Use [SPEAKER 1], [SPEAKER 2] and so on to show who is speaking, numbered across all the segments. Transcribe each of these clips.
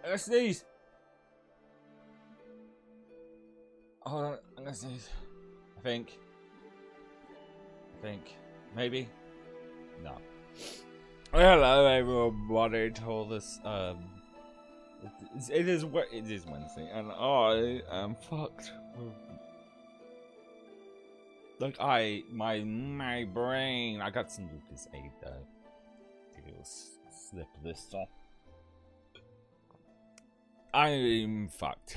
[SPEAKER 1] gonna sneeze. Hold on, I'm gonna sneeze. I think. Maybe. No. Hello, everybody. To this, it is Wednesday, and I am fucked. Like my brain. I got some Lucas aid though. It was slip this off. I'm fucked.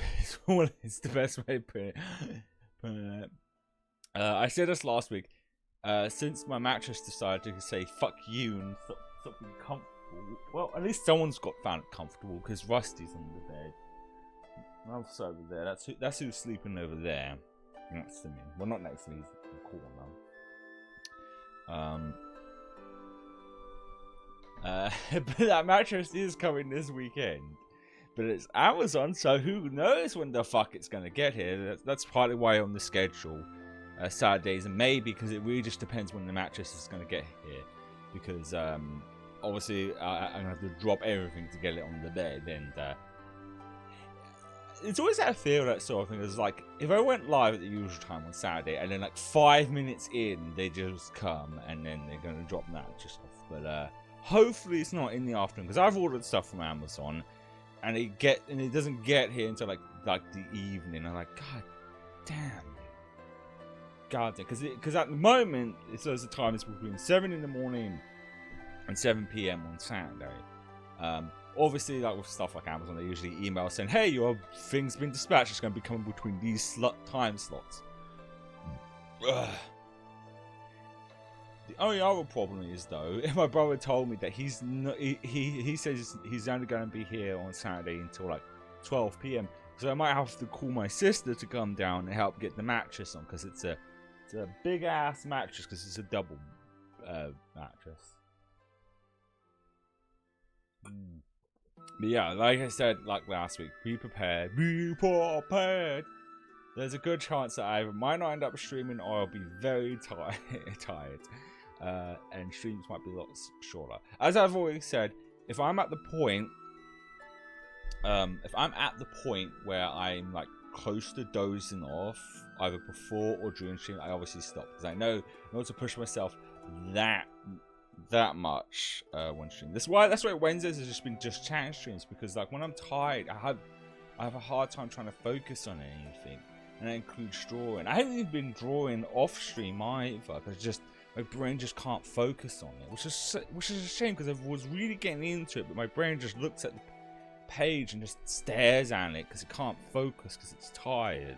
[SPEAKER 1] It's the best way to put it. I said this last week. Since my mattress decided to say "fuck you" and stop being comfortable, well, at least someone's found it comfortable because Rusty's on the bed. Ralph's over there. That's who's sleeping over there, next to me. Well, not next to me. He's in the corner. But that mattress is coming this weekend. But it's Amazon, so who knows when the fuck it's gonna get here. That's partly why on the schedule Saturdays, and maybe because it really just depends when the mattress is gonna get here. Because obviously I'm gonna have to drop everything to get it on the bed, and it's always that feel, that sort of thing. It's like if I went live at the usual time on Saturday, and then like 5 minutes in they just come and then they're gonna drop the mattress off. But hopefully it's not in the afternoon, because I've ordered stuff from Amazon. And it doesn't get here until like the evening. I'm like, god damn, because at the moment it says the time is between 7 in the morning and 7 p.m. on Saturday. Obviously, like with stuff like Amazon, they usually email saying, "Hey, your thing's been dispatched. It's going to be coming between these time slots." Ugh. The only other problem is though, my brother told me that he says he's only going to be here on Saturday until like 12 p.m. So I might have to call my sister to come down and help get the mattress on, because it's a big ass mattress, because it's a double mattress. But yeah, like I said, like last week, be prepared. Be prepared. There's a good chance that I either might not end up streaming, or I'll be very tired. And streams might be a lot shorter. As I've always said, if I'm at the point where I'm like close to dozing off, either before or during stream, I obviously stop, because I know not to push myself that much when streaming. That's why Wednesdays has just been chat streams, because like when I'm tired, I have a hard time trying to focus on anything, and that includes drawing. I haven't even been drawing off stream either, because my brain just can't focus on it, which is a shame, because I was really getting into it, but my brain just looks at the page and just stares at it because it can't focus because it's tired.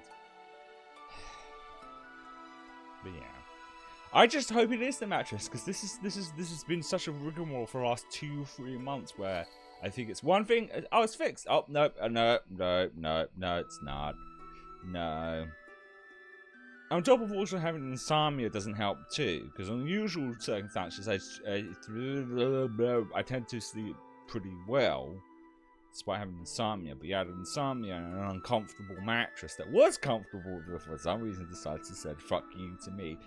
[SPEAKER 1] But yeah, I just hope it is the mattress, because this has been such a rigmarole for the last 2-3 months, where I think it's one thing, oh, it's fixed. Oh no, no, it's not. No. On top of also having insomnia doesn't help too, because on usual circumstances I tend to sleep pretty well despite having insomnia. But you had insomnia and an uncomfortable mattress that was comfortable, but for some reason decided to say "fuck you" to me.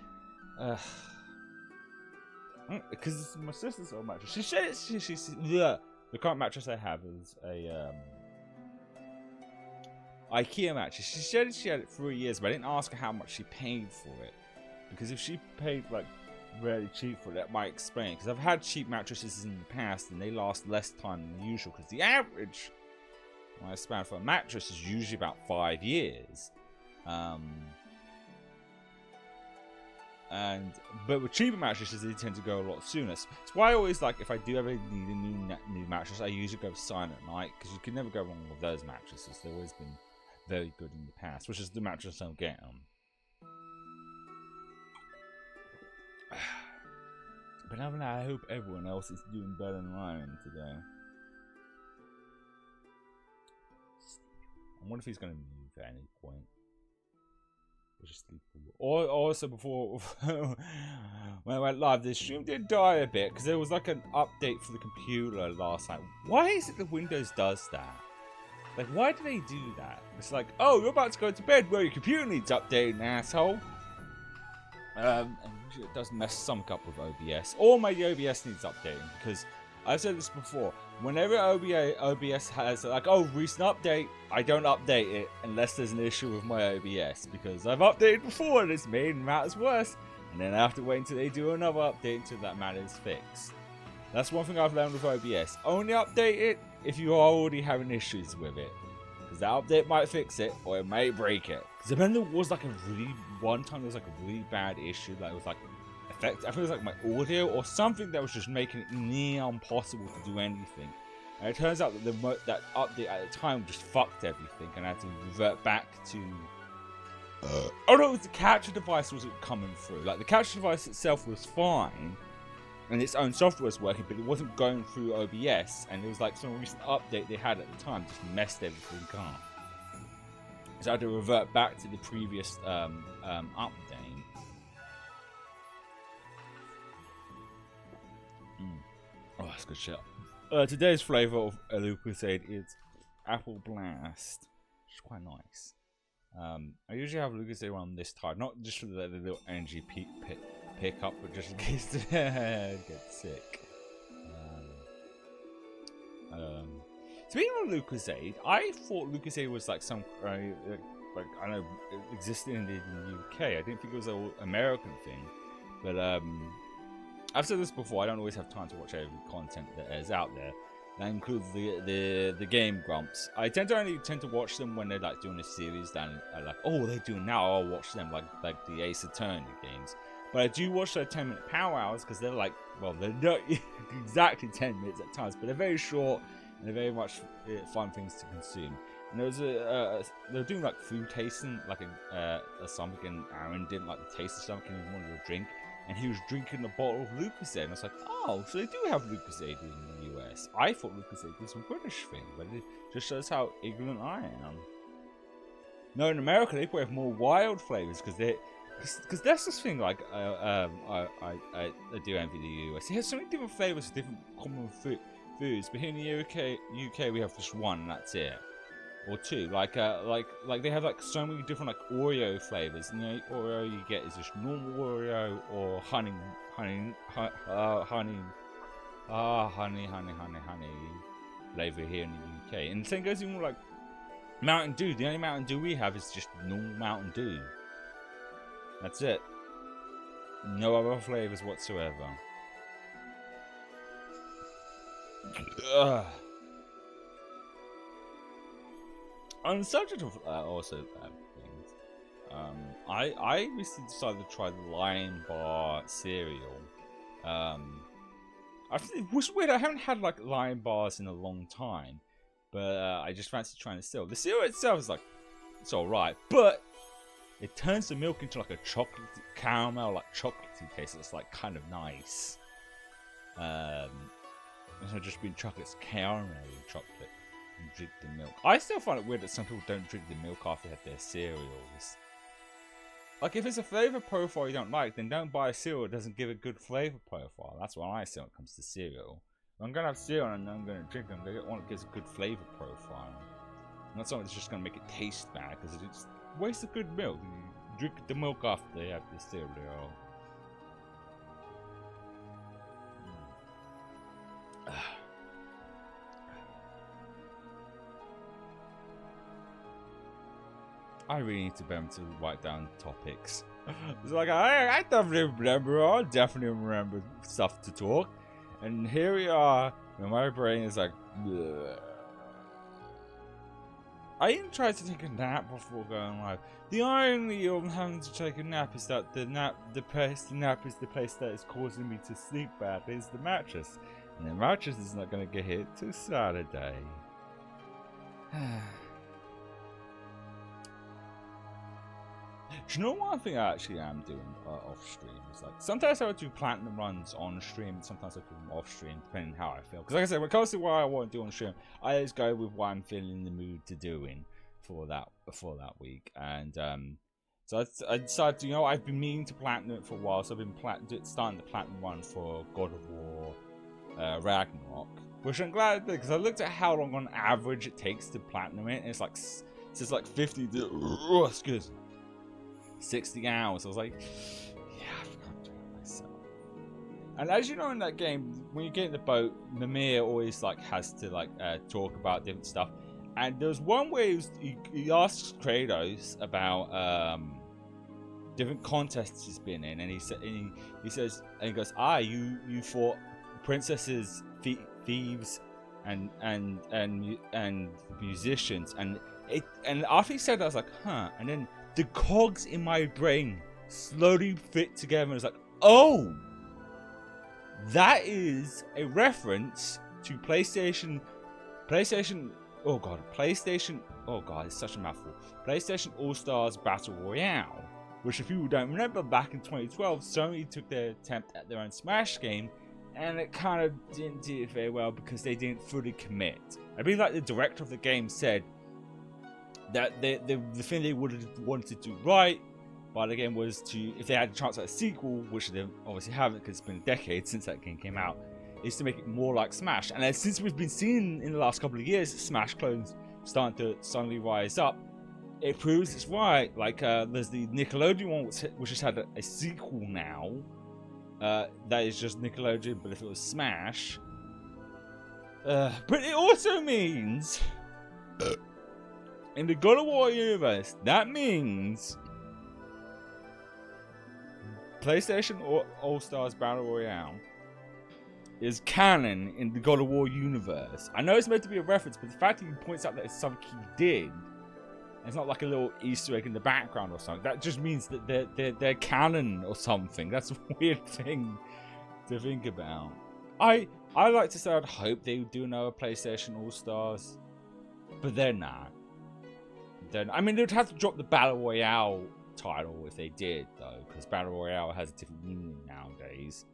[SPEAKER 1] Because my sister's old mattress. She said the current mattress I have is a IKEA mattress. She said she had it for 3 years, but I didn't ask her how much she paid for it, because if she paid like really cheap for it, that might explain. Because I've had cheap mattresses in the past and they last less time than usual, because the average lifespan for a mattress is usually about 5 years. But with cheaper mattresses, they tend to go a lot sooner. That's why I always like, if I do ever need a new mattress, I usually go Silent Night, because you can never go wrong with those mattresses. They've always been very good in the past, which is the mattress I'm getting. But other than that, I hope everyone else is doing better than I am today. I wonder if he's going to move at any point. Or also before when I went live, the stream did die a bit because there was like an update for the computer last night. Why is it that Windows does that? Like, why do they do that? It's like, oh, you're about to go to bed. Well, your computer needs updating, asshole. And it does mess something up with OBS. Or maybe OBS needs updating, because I've said this before. Whenever OBS has like, oh, recent update, I don't update it unless there's an issue with my OBS, because I've updated before and it's made matters worse, and then I have to wait until they do another update until that matter is fixed. That's one thing I've learned with OBS. Only update it if you are already having issues with it, because that update might fix it or it might break it. Because I remember there was like one time there was like a really bad issue that was like I think it was like my audio or something that was just making it near impossible to do anything. And it turns out that that update at the time just fucked everything, and I had to revert back to. Oh no, it was the capture device wasn't coming through. Like the capture device itself was fine, and its own software was working, but it wasn't going through OBS. And it was like some recent update they had at the time just messed everything up. So I had to revert back to the previous update. Oh, that's good shit. Today's flavor of a Lucozade is Apple Blast, which is quite nice. I usually have Lucozade on this time, not just for the little energy pick up, but just in case to get sick. Speaking of Lucozade, I thought Lucozade was like some like I know it existed in the UK. I didn't think it was an American thing, but I've said this before, I don't always have time to watch every content that is out there. That includes the Game Grumps. I only tend to watch them when they're like doing a series that are like, oh, they're doing now, I'll watch them, like the Ace Attorney games. But I do watch their 10-minute power hours because they're like, well, they're not exactly 10 minutes at times, but they're very short and they're very much fun things to consume. And there was they were doing like food tasting, like something, and Aaron didn't like the taste of something and he wanted a drink. And he was drinking a bottle of Lucozade. And I was like, oh, so they do have Lucozade in the US. I thought Lucozade was a British thing, but it just shows how ignorant I am. No, in America, they probably have more wild flavors because that's this thing, like, I do envy the US. They have so many different flavors of different common foods, but here in the UK, we have just one, and that's it. Or two, like they have like so many different like Oreo flavors. And the Oreo you get is just normal Oreo or honey flavor here in the UK. And the same goes even with like Mountain Dew. The only Mountain Dew we have is just normal Mountain Dew. That's it. No other flavors whatsoever. Ugh. On the subject of also things, I recently decided to try the Lion Bar cereal. It was weird. I haven't had like Lion Bars in a long time, but I just fancied trying it still. The cereal itself is like, it's alright, but it turns the milk into like a chocolate caramel, like chocolatey taste. It's like kind of nice. It's not just being chocolate's caramel chocolate. And drink the milk. I still find it weird that some people don't drink the milk after they have their cereals. Like, if it's a flavor profile you don't like, then don't buy a cereal that doesn't give a good flavor profile. That's what I say when it comes to cereal. If I'm gonna have cereal and I'm gonna drink them, I get one that gives a good flavor profile. Not something that's just gonna make it taste bad, because it's waste of good milk. You drink the milk after they have the cereal. I really need to be able to write down topics. It's like, I definitely remember, I definitely remember stuff to talk. And here we are, and my brain is like, bleh. I even tried to take a nap before going live. The irony of having to take a nap is that the nap is the place that is causing me to sleep bad, is the mattress. And the mattress is not going to get hit till Saturday. Do you know one thing I actually am doing off stream? Is like sometimes I would do platinum runs on stream, and sometimes I do them off stream, depending on how I feel. Because like I said, when it comes to what I want to do on stream, I always go with what I'm feeling in the mood to doing for that week. And so I decided to, I've been meaning to platinum it for a while, so I've been starting the platinum run for God of War Ragnarok, which I'm glad I did, because I looked at how long on average it takes to platinum it, and it's like 50 to, excuse me, 60 hours. I was like, yeah, I forgot to do it myself. And as you know in that game, when you get in the boat, Mimir always like has to like talk about different stuff. And there's one where he asks Kratos about different contests he's been in, and he says, and he goes, you fought princesses, thieves, and musicians, and after he said that, I was like, huh, and then the cogs in my brain slowly fit together, and I was like, oh, that is a reference to PlayStation. Oh god, it's such a mouthful. PlayStation All-Stars Battle Royale, which if people don't remember, back in 2012, Sony took their attempt at their own Smash game, and it kind of didn't do it very well because they didn't fully commit. I believe like the director of the game said that the thing they wanted to do right by the game was to, if they had a chance at a sequel, which they obviously haven't because it's been a decade since that game came out, is to make it more like Smash. And since we've been seeing in the last couple of years Smash clones starting to suddenly rise up, it proves it's right. Like there's the Nickelodeon one, which has had a sequel now. That is just Nickelodeon, but if it was Smash. But it also means in the God of War universe, that means PlayStation All-Stars Battle Royale is canon in the God of War universe. I know it's meant to be a reference, but the fact that he points out that it's something he did, and it's not like a little Easter egg in the background or something, that just means that they're canon or something. That's a weird thing to think about. I like to say I'd hope they would do another PlayStation All-Stars, but they're not. I mean, they'd have to drop the Battle Royale title if they did, though, because Battle Royale has a different meaning nowadays.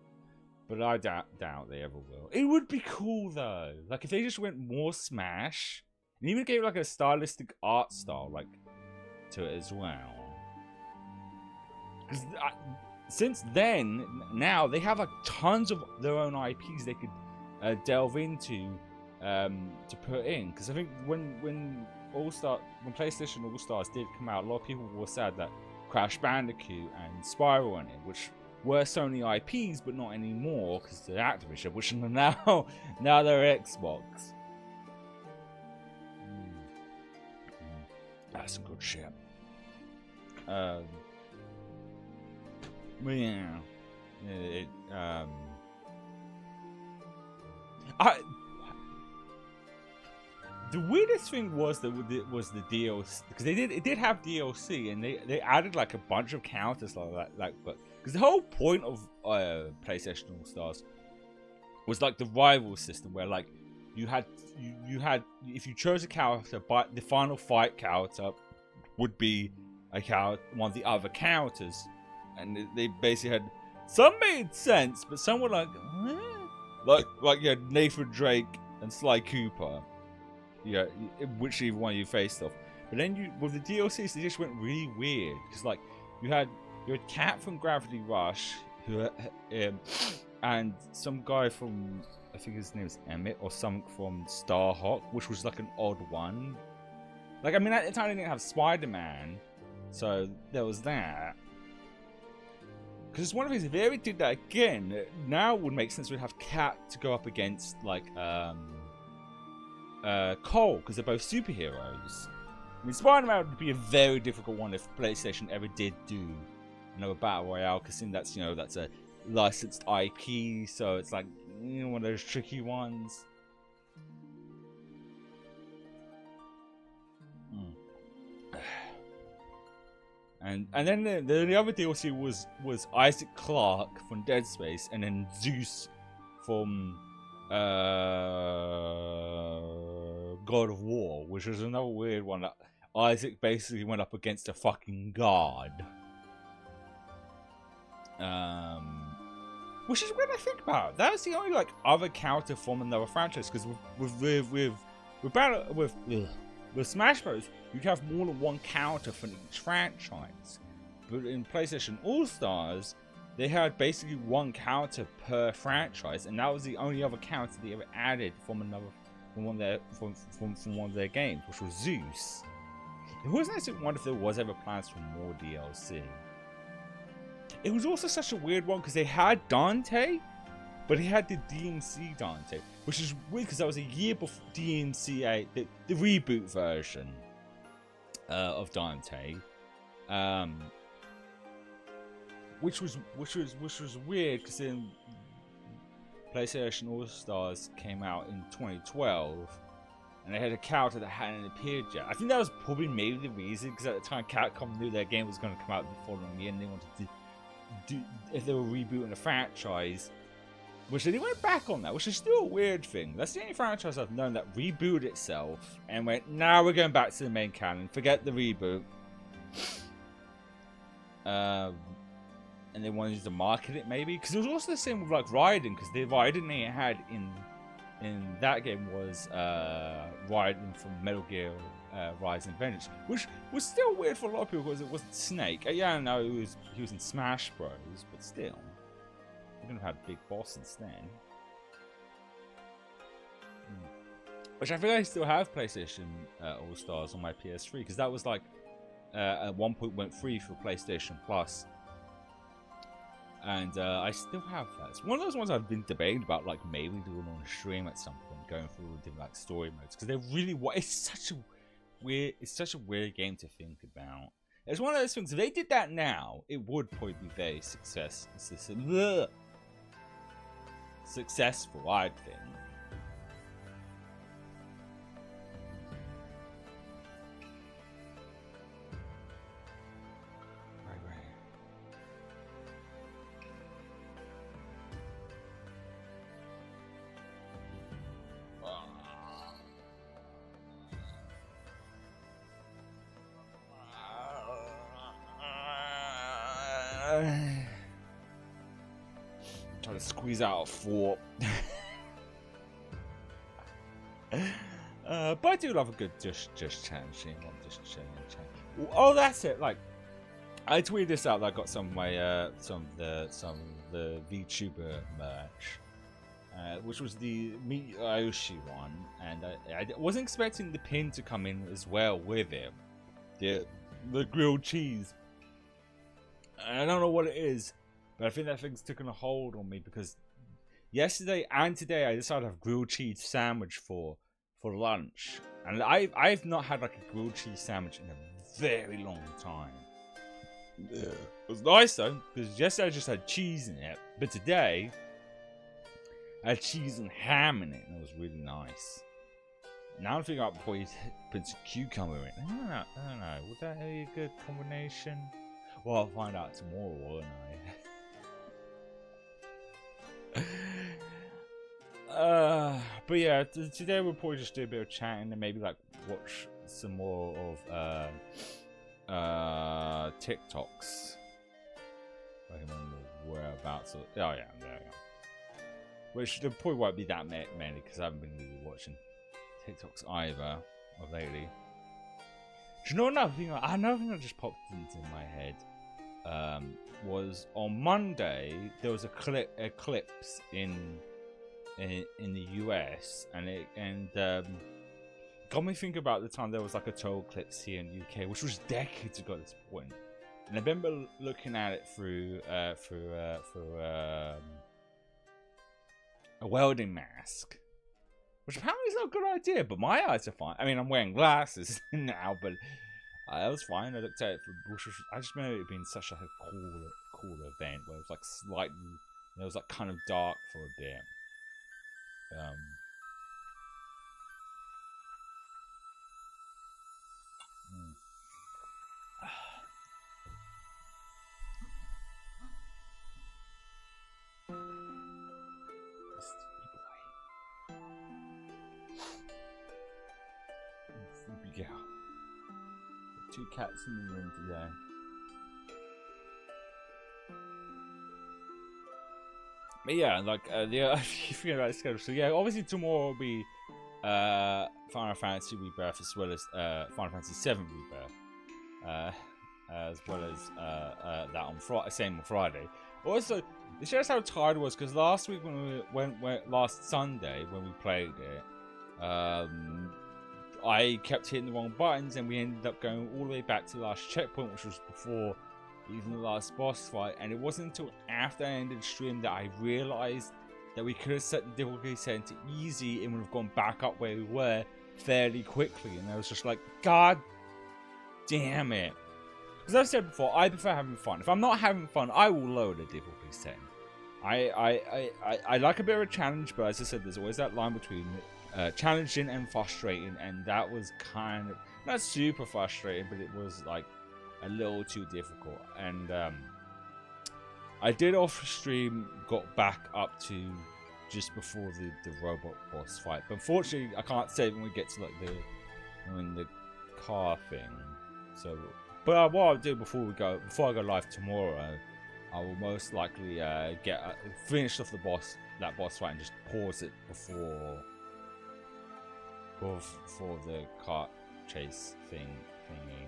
[SPEAKER 1] But I doubt they ever will. It would be cool, though. Like, if they just went more Smash, and even gave, like, a stylistic art style, like, to it as well. Because since then, now, they have, like, tons of their own IPs they could delve into to put in. Because I think when PlayStation All-Stars did come out, a lot of people were sad that Crash Bandicoot and Spyro went in, which were Sony IPs, but not anymore because they're Activision, which now they're Xbox. That's some good shit. But yeah, the weirdest thing was the DLC, because it did have DLC, and they added like a bunch of characters like that, but because the whole point of PlayStation All Stars was like the rival system, where like you had if you chose a character, but the final fight character would be one of the other characters, and they basically had some made sense, but some were like you had Nathan Drake and Sly Cooper. Yeah, whichever one you faced off. But then with the DLCs, they just went really weird. Because like you had Cat from Gravity Rush, who and some guy from, I think his name's Emmett, or something from Starhawk, which was like an odd one. Like, I mean, at the time they didn't have Spider-Man, so there was that. Because it's one of the things, if they ever did that again, now it would make sense. We'd have Cat to go up against like Cole, because they're both superheroes. I mean, Spider-Man would be a very difficult one if PlayStation ever did do another Battle Royale, because that's that's a licensed IP, so it's like one of those tricky ones. And then the other DLC was Isaac Clarke from Dead Space, and then Zeus from God of War, which was another weird one that Isaac basically went up against a fucking god. Which is when I think about it, that's the only like other character from another franchise, because with Smash Bros, you can have more than one character from each franchise. But in PlayStation All Stars, they had basically one character per franchise, and that was the only other character they ever added from one of their games, which was Zeus. It was nice to wonder if there was ever plans for more DLC. It was also such a weird one because they had Dante, But he had the DMC Dante, which is weird because that was a year before DMCA, the reboot version of Dante, which was weird because then PlayStation All Stars came out in 2012, and they had a character that hadn't appeared yet. I think that was probably maybe the reason, because at the time Capcom knew their game was going to come out the following year, and they wanted to do, if they were rebooting the franchise, which they went back on that, which is still a weird thing. That's the only franchise I've known that rebooted itself and went, now we're going back to the main canon, forget the reboot. And they wanted to market it maybe, because it was also the same with like Raiden, because the Raiden they had in that game was Raiden from Metal Gear Rise and Vengeance, which was still weird for a lot of people because it wasn't Snake. Yeah, I know he was in Smash Bros, but still, we're gonna have Big Boss instead. Which I think I still have PlayStation All Stars on my PS3, because that was like at one point went free for PlayStation Plus. And I still have that. It's one of those ones I've been debating about, like maybe doing on stream at some point, going through different like story modes, because they're really it's such a weird game to think about. It's one of those things. If they did that now, it would probably be very successful. I think. Trying to squeeze out 4. But I do love a good just chat stream. I'm just chilling and chat. Oh, that's it. Like, I tweeted this out. That I got some of my some of the VTuber merch, which was the Meet Aoshi one, and I wasn't expecting the pin to come in as well with it. The grilled cheese. I don't know what it is, but I think that thing's taken a hold on me, because yesterday and today I decided to have grilled cheese sandwich for lunch, and I've not had like a grilled cheese sandwich in a very long time. It was nice though, because yesterday I just had cheese in it, but today I had cheese and ham in it, and it was really nice. Now I'm thinking about putting some cucumber in it. I don't know. Would that be a good combination? Well, I'll find out tomorrow, won't I? But yeah, today we'll probably just do a bit of chatting and maybe like watch some more of TikToks. I don't remember whereabouts. Oh yeah, there we go. Which there probably won't be that many, because I haven't been really watching TikToks either of lately. Do you know another thing? Another thing that just popped into my head was on Monday there was a eclipse in the US, and it got me thinking about the time there was like a total eclipse here in the UK, which was decades ago at this point. And I remember looking at it through a welding mask, which apparently is not a good idea, but my eyes are fine. I mean, I'm wearing glasses now, but I was fine. I looked at it I just remember it being such a cool event where it was like slightly, it was like kind of dark for a bit. Sleepy girl. 2 cats in the room today. But yeah, like you forget about the schedule. So yeah, obviously tomorrow will be Final Fantasy Rebirth, as well as Final Fantasy VII Rebirth, as well as that on Friday. Also, it shows how tired I was, because last week last Sunday when we played it, I kept hitting the wrong buttons, and we ended up going all the way back to the last checkpoint, which was before even the last boss fight. And it wasn't until after I ended the stream that I realized that we could have set the difficulty setting to easy and would have gone back up where we were fairly quickly. And I was just like, God damn it. Because I've said before, I prefer having fun. If I'm not having fun, I will lower the difficulty setting. I like a bit of a challenge, but as I said, there's always that line between challenging and frustrating, and that was kind of not super frustrating, but it was like a little too difficult. And I did off stream got back up to just before the robot boss fight, but unfortunately I can't save when we get to like the car thing. So, but what I'll do before I go live tomorrow, I will most likely finish off that boss fight and just pause it before the car chase thingy.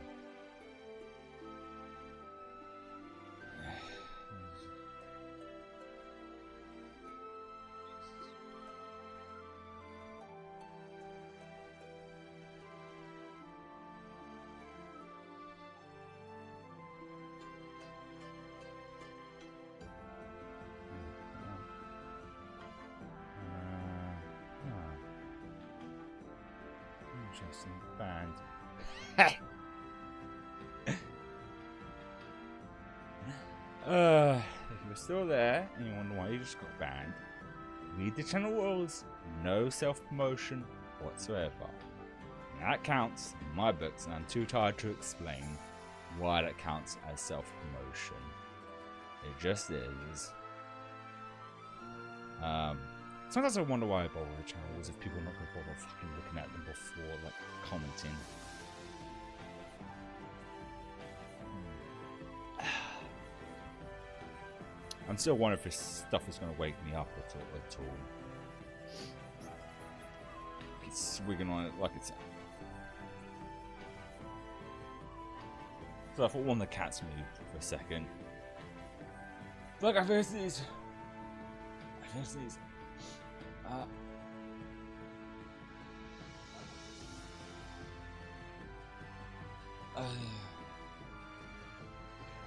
[SPEAKER 1] Interesting band. If you're still there and you wonder why you just got banned, read the channel rules. No self-promotion whatsoever. And that counts in my books, and I'm too tired to explain why that counts as self-promotion. It just is. Sometimes I wonder why I bother with the channel rules if people are not going to bother fucking looking at them before like commenting. I'm still wondering if this stuff is going to wake me up at all. It's swigging on it like it's. So I thought one of the cats moved for a second. Look, I finished these.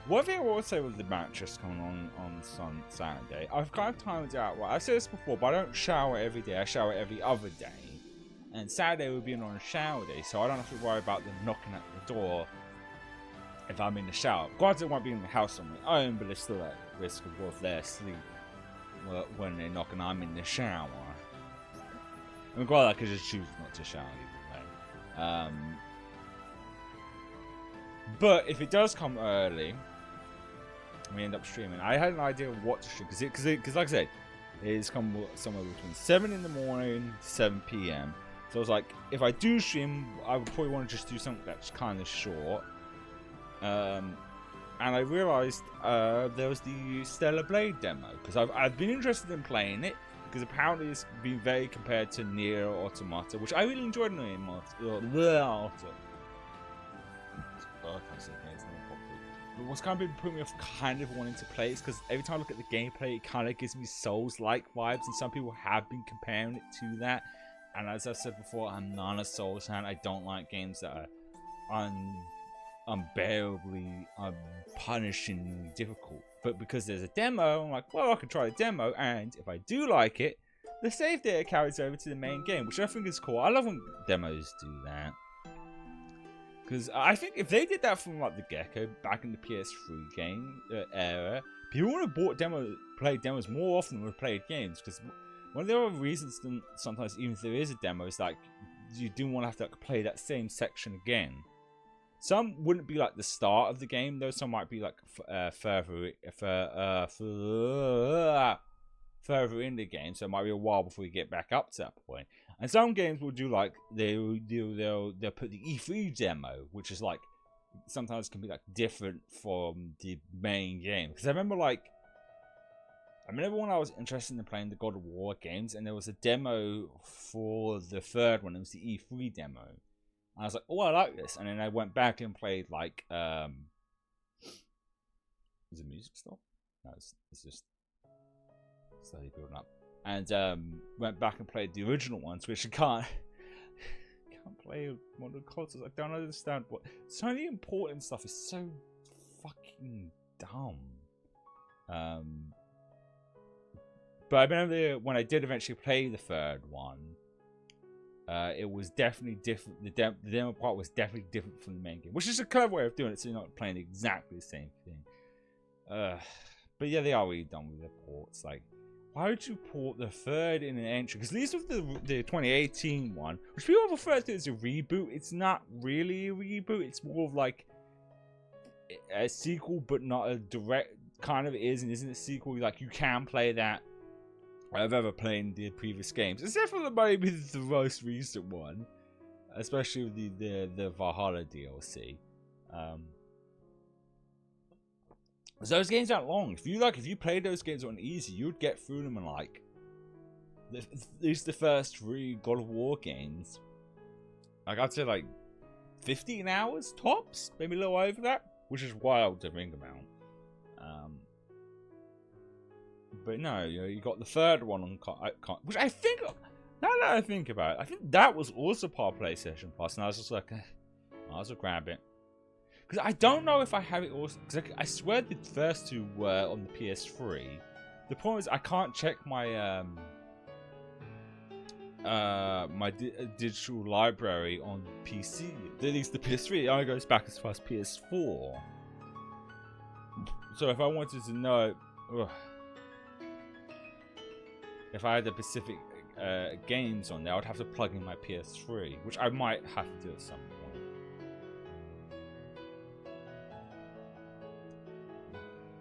[SPEAKER 1] One thing I will say with the mattress coming on Saturday, I've kind of timed it out. Well, I've said this before, but I don't shower every day. I shower every other day. And Saturday will be on a shower day, so I don't have to worry about them knocking at the door if I'm in the shower. Granted, I won't be in the house on my own, but there's still that risk of both their sleep when they're knocking. I'm in the shower. I mean, granted, I could just choose not to shower either way. But if it does come early, we end up streaming. I had an idea of what to stream because like I said, it's come somewhere between 7 in the morning to 7 p.m. So I was like, if I do stream, I would probably want to just do something that's kind of short. And I realized there was the Stellar Blade demo because I've been interested in playing it because apparently it's been very compared to Nier Automata, which I really enjoyed Nier Automata. I can't say things properly. But what's kind of been putting me off kind of wanting to play is because every time I look at the gameplay, it kind of gives me Souls-like vibes, and some people have been comparing it to that. And as I said before, I'm not a Souls fan. I don't like games that are unbearably, punishingly difficult. But because there's a demo, I'm like, well, I can try the demo, and if I do like it, the save data carries over to the main game, which I think is cool. I love when demos do that. Because I think if they did that from like the get-go back in the PS3 game era, people would have played demos more often than would have played games. Because one of the other reasons, sometimes even if there is a demo, is like you do want to have to like, play that same section again. Some wouldn't be like the start of the game, though. Some might be like further in the game, so it might be a while before you get back up to that point. And some games will do like they'll put the E3 demo, which is like sometimes can be like different from the main game. Because I remember when I was interested in playing the God of War games, and there was a demo for the third one. It was the E3 demo. And I was like, oh, I like this. And then I went back and played like is it music still? No, it's just slowly building up. And went back and played the original ones, which I can't play modern consoles. I don't understand what so many important stuff is so fucking dumb. But I remember when I did eventually play the third one, it was definitely different. The demo part was definitely different from the main game, which is a clever way of doing it, so you're not playing exactly the same thing. But yeah, they are really done with the ports. Like, why would you port the third in an entry? Because at least with the 2018 one, which people refer to as a reboot, it's not really a reboot. It's more of like a sequel, but not a direct. Kind of is and isn't a sequel. Like, you can play that. I've ever played the previous games, except for maybe the most recent one, especially with the Valhalla DLC. So those games aren't long. If you played those games on easy, you'd get through them in like at least the first 3 God of War games. Like, I'd say like 15 hours tops, maybe a little over that, which is wild to think about. But no, you got the third one on which I think, now that I think about it, I think that was also part of PlayStation Plus, and I was just like, I'll just grab it. Because I don't know if I have it also, because I swear the first 2 were on the PS3. The problem is I can't check my digital library on PC. At least the PS3, it only goes back as far as PS4. So if I wanted to know, if I had the specific games on there, I would have to plug in my PS3, which I might have to do at some point.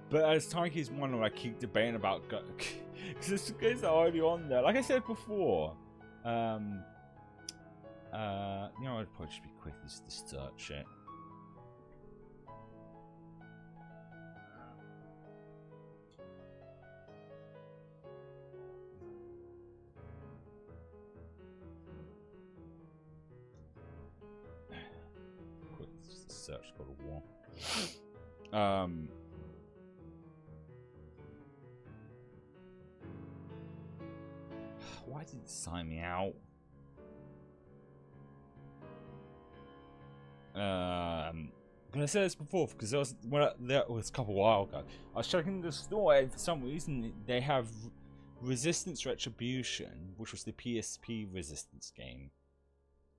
[SPEAKER 1] But as time keeps on, I keep debating about because this games are already on there. Like I said before, you know, I'd probably just be quick just to search it. Search God of War. Why did it sign me out? I'm gonna say this before because that was a couple of while ago. I was checking the store and for some reason they have Resistance Retribution, which was the PSP Resistance game,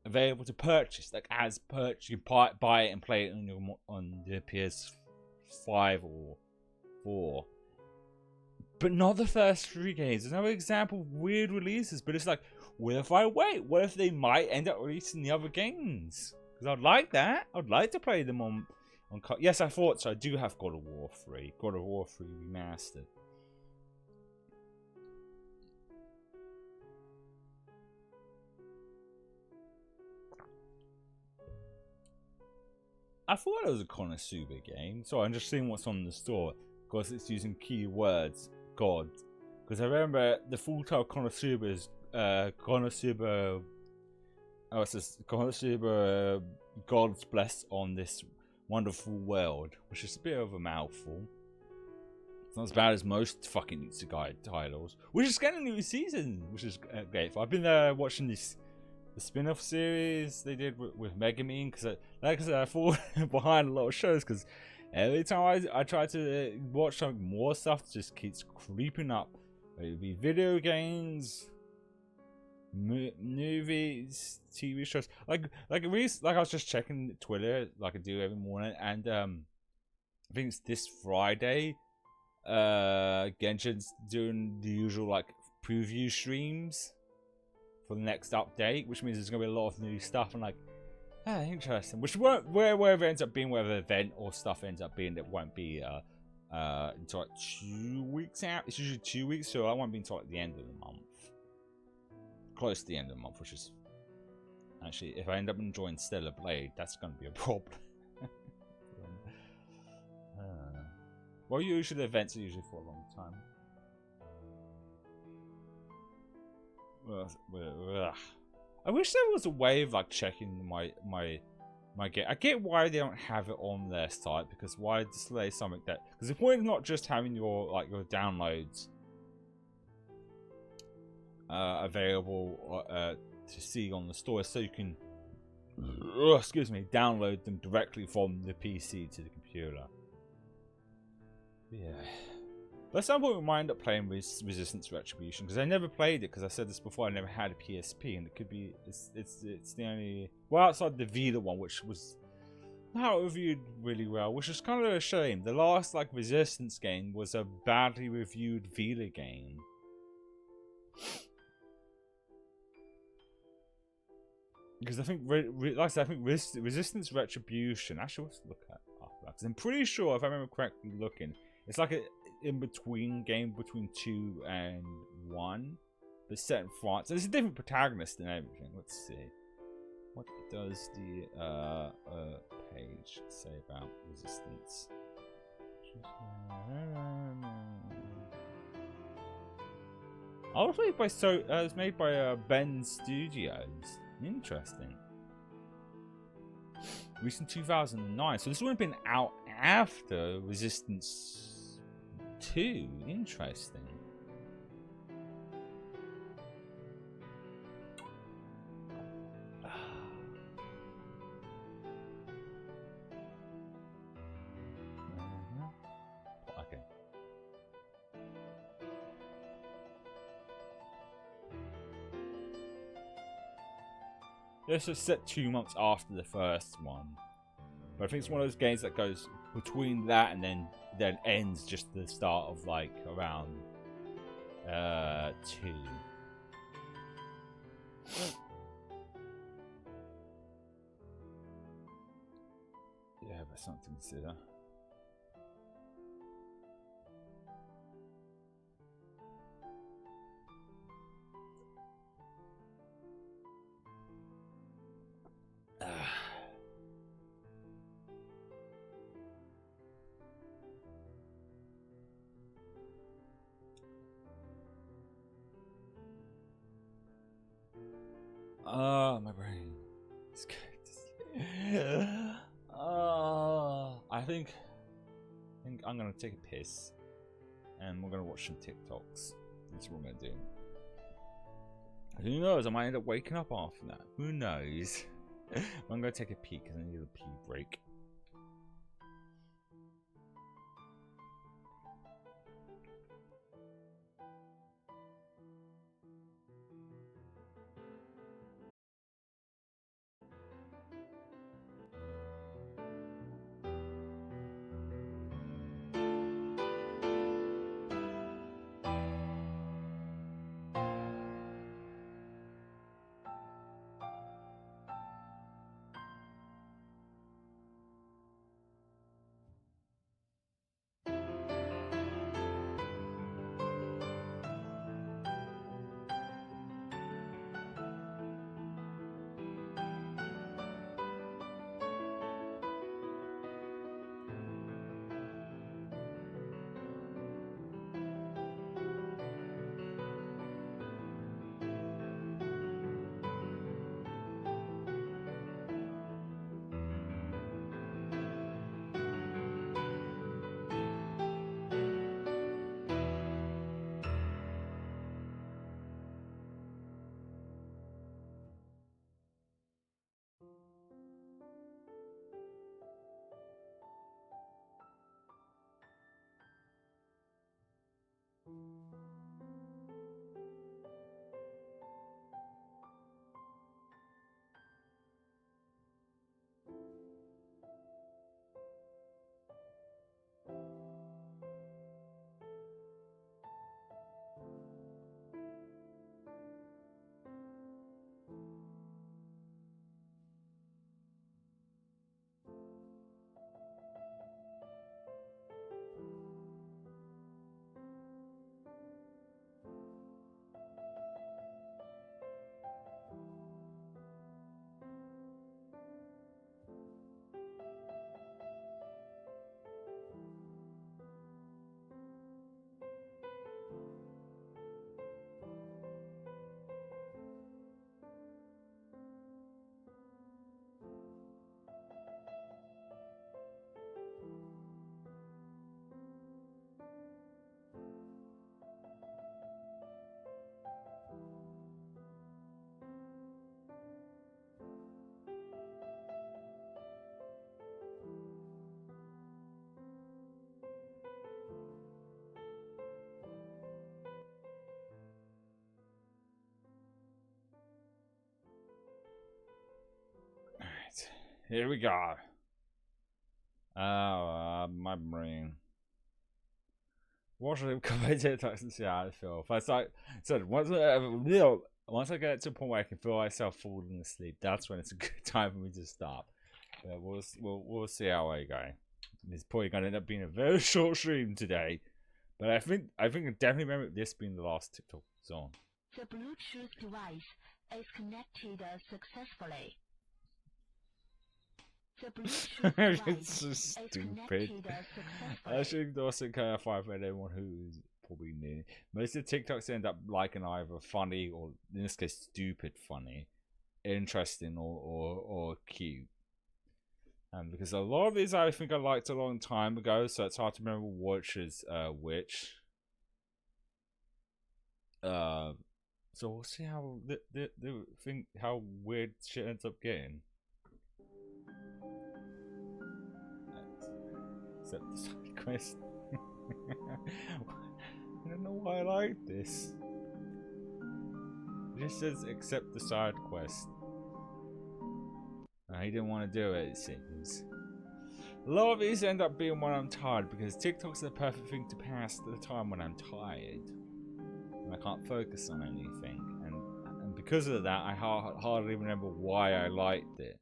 [SPEAKER 1] available to purchase. Like, as purchase, you can buy it and play it on the PS5 or 4. But not the first 3 games. There's another example of weird releases, but it's like, what if I wait? What if they might end up releasing the other games? Because I'd like that. I'd like to play them on. Yes, I thought so. I do have God of War 3. God of War 3 Remastered. I thought it was a Konosuba game, so I'm just seeing what's on the store because it's using keywords God. Because I remember the full title Konosuba is Konosuba. Oh, it says Konosuba Gods Bless on This Wonderful World, which is a bit of a mouthful. It's not as bad as most fucking Isekai titles, which is getting a new season, which is great. I've been watching the spin-off series they did with Bellamy, because like I said, I fall behind a lot of shows because every time I try to watch some more stuff, it just keeps creeping up. It'll be video games, movies, TV shows. Like I was just checking Twitter like I do every morning, and I think it's this Friday. Genshin's doing the usual like preview streams for the next update, which means there's gonna be a lot of new stuff. And like, interesting. Which wherever it ends up being, whether event or stuff ends up being, it won't be until like 2 weeks out. It's usually 2 weeks, so I won't be until like the end of the month, close to the end of the month. Which is actually, if I end up enjoying Stellar Blade, that's gonna be a problem. Well, usually the events are usually for a long time. I wish there was a way of like checking my game. I get why they don't have it on their site, because why display something that? Because the point is not just having your downloads available to see on the store, so you can download them directly from the PC to the computer. Yeah. But at some point we might end up playing Resistance Retribution, because I never played it, because I said this before, I never had a PSP, and it could be, it's the only, well, outside the Vita one, which was not reviewed really well, which is kind of a shame. The last, like, Resistance game was a badly reviewed Vita game. Because I think, like I said, I think Resistance Retribution, actually, let's look at after that, because I'm pretty sure, if I remember correctly looking, it's like a in-between game between 2 and 1, but set in France. There's a different protagonist and everything. Let's see. What does the page say about Resistance? Oh, it's made by Ben Studios. Interesting. Released in 2009, so this would have been out after Resistance 2. Interesting. Okay. This is set 2 months after the first one, but I think it's one of those games that goes between that and then ends just the start of like around 2. Yeah, that's something to consider. My brain. It's good. I think I'm gonna take a piss, and we're gonna watch some TikToks. That's what we're gonna do. Who knows? I might end up waking up after that. Who knows? I'm gonna take a pee because I need a pee break. Here we go. My brain. Watching him come into TikToks and see how I feel. If I start, so once I get to a point where I can feel myself falling asleep, that's when it's a good time for me to stop. But we'll see how I go. It's probably gonna end up being a very short stream today. But I think I definitely remember this being the last TikTok song.
[SPEAKER 2] The Bluetooth device is connected successfully. The Bluetooth device
[SPEAKER 1] It's so
[SPEAKER 2] is
[SPEAKER 1] stupid.
[SPEAKER 2] connected
[SPEAKER 1] I
[SPEAKER 2] successfully.
[SPEAKER 1] should also clarify for anyone who's probably new. Most of the TikToks end up liking either funny or, in this case, stupid funny, interesting or cute. Because a lot of these I think I liked a long time ago, so it's hard to remember which is which. So we'll see how how weird shit ends up getting. Except the side quest. I don't know why I like this. It just says accept the side quest. He didn't want to do it, it seems. A lot of these end up being when I'm tired because TikTok's the perfect thing to pass the time when I'm tired. And I can't focus on anything. And because of that, I hardly remember why I liked it.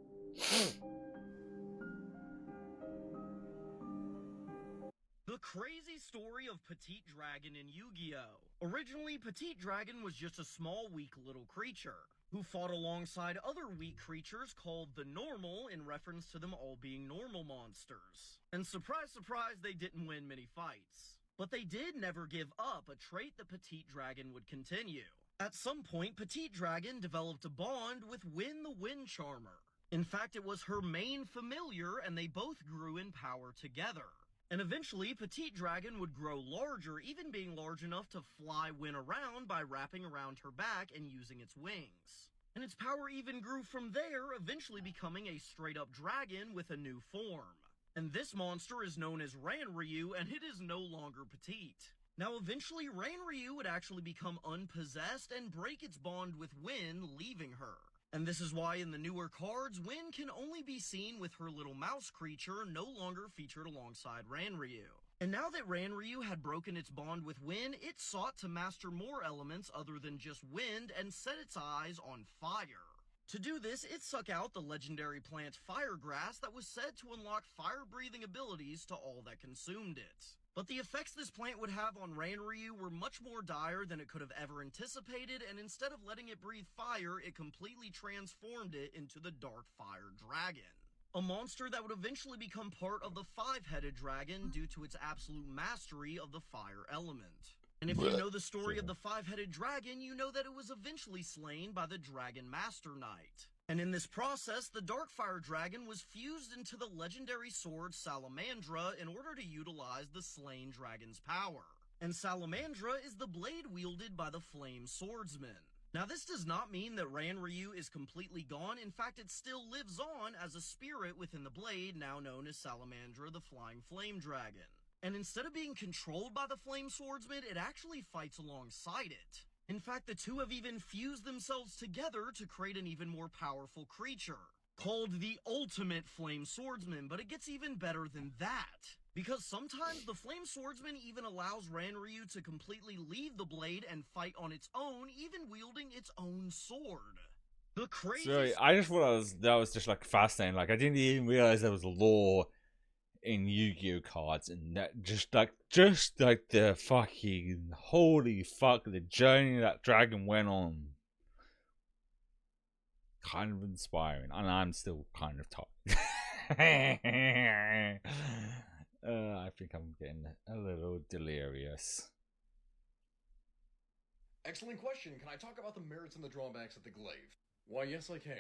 [SPEAKER 3] The crazy story of Petite Dragon in Yu-Gi-Oh! Originally, Petite Dragon was just a small, weak little creature who fought alongside other weak creatures called the Normal in reference to them all being normal monsters. And surprise, surprise, they didn't win many fights. But they did never give up, a trait that Petite Dragon would continue. At some point, Petite Dragon developed a bond with Win the Wind Charmer. In fact, it was her main familiar, and they both grew in power together. And eventually, Petite Dragon would grow larger, even being large enough to fly Win around by wrapping around her back and using its wings. And its power even grew from there, eventually becoming a straight-up dragon with a new form. And this monster is known as Ranryu, and it is no longer petite. Now, eventually, Ranryu would actually become unpossessed and break its bond with Win, leaving her. And this is why in the newer cards, Win can only be seen with her little mouse creature, no longer featured alongside Ranryu. And now that Ranryu had broken its bond with Win, it sought to master more elements other than just wind and set its eyes on fire. To do this, it sucked out the legendary plant Firegrass that was said to unlock fire-breathing abilities to all that consumed it. But the effects this plant would have on Ranryu were much more dire than it could have ever anticipated, and instead of letting it breathe fire, it completely transformed it into the Dark Fire Dragon. A monster that would eventually become part of the Five-Headed Dragon due to its absolute mastery of the fire element. And if you know the story of the Five-Headed Dragon, you know that it was eventually slain by the Dragon Master Knight. And in this process, the Darkfire Dragon was fused into the legendary sword Salamandra in order to utilize the slain dragon's power. And Salamandra is the blade wielded by the Flame Swordsman. Now this does not mean that Ranryu is completely gone, in fact it still lives on as a spirit within the blade, now known as Salamandra the Flying Flame Dragon. And instead of being controlled by the Flame Swordsman, it actually fights alongside it. In fact, the two have even fused themselves together to create an even more powerful creature, called the Ultimate Flame Swordsman, but it gets even better than that. Because sometimes the Flame Swordsman even allows Ranryu to completely leave the blade and fight on its own, even wielding its own sword. The crazy...
[SPEAKER 1] Sorry, I just thought that was just like fascinating. Like I didn't even realize there was lore in Yu-Gi-Oh cards, and that just like the fucking holy fuck, the journey that dragon went on, kind of inspiring, and I'm still kind of tired. I think I'm getting a little delirious.
[SPEAKER 4] Excellent question. Can I talk about the merits and the drawbacks of the glaive? Why, yes, I can.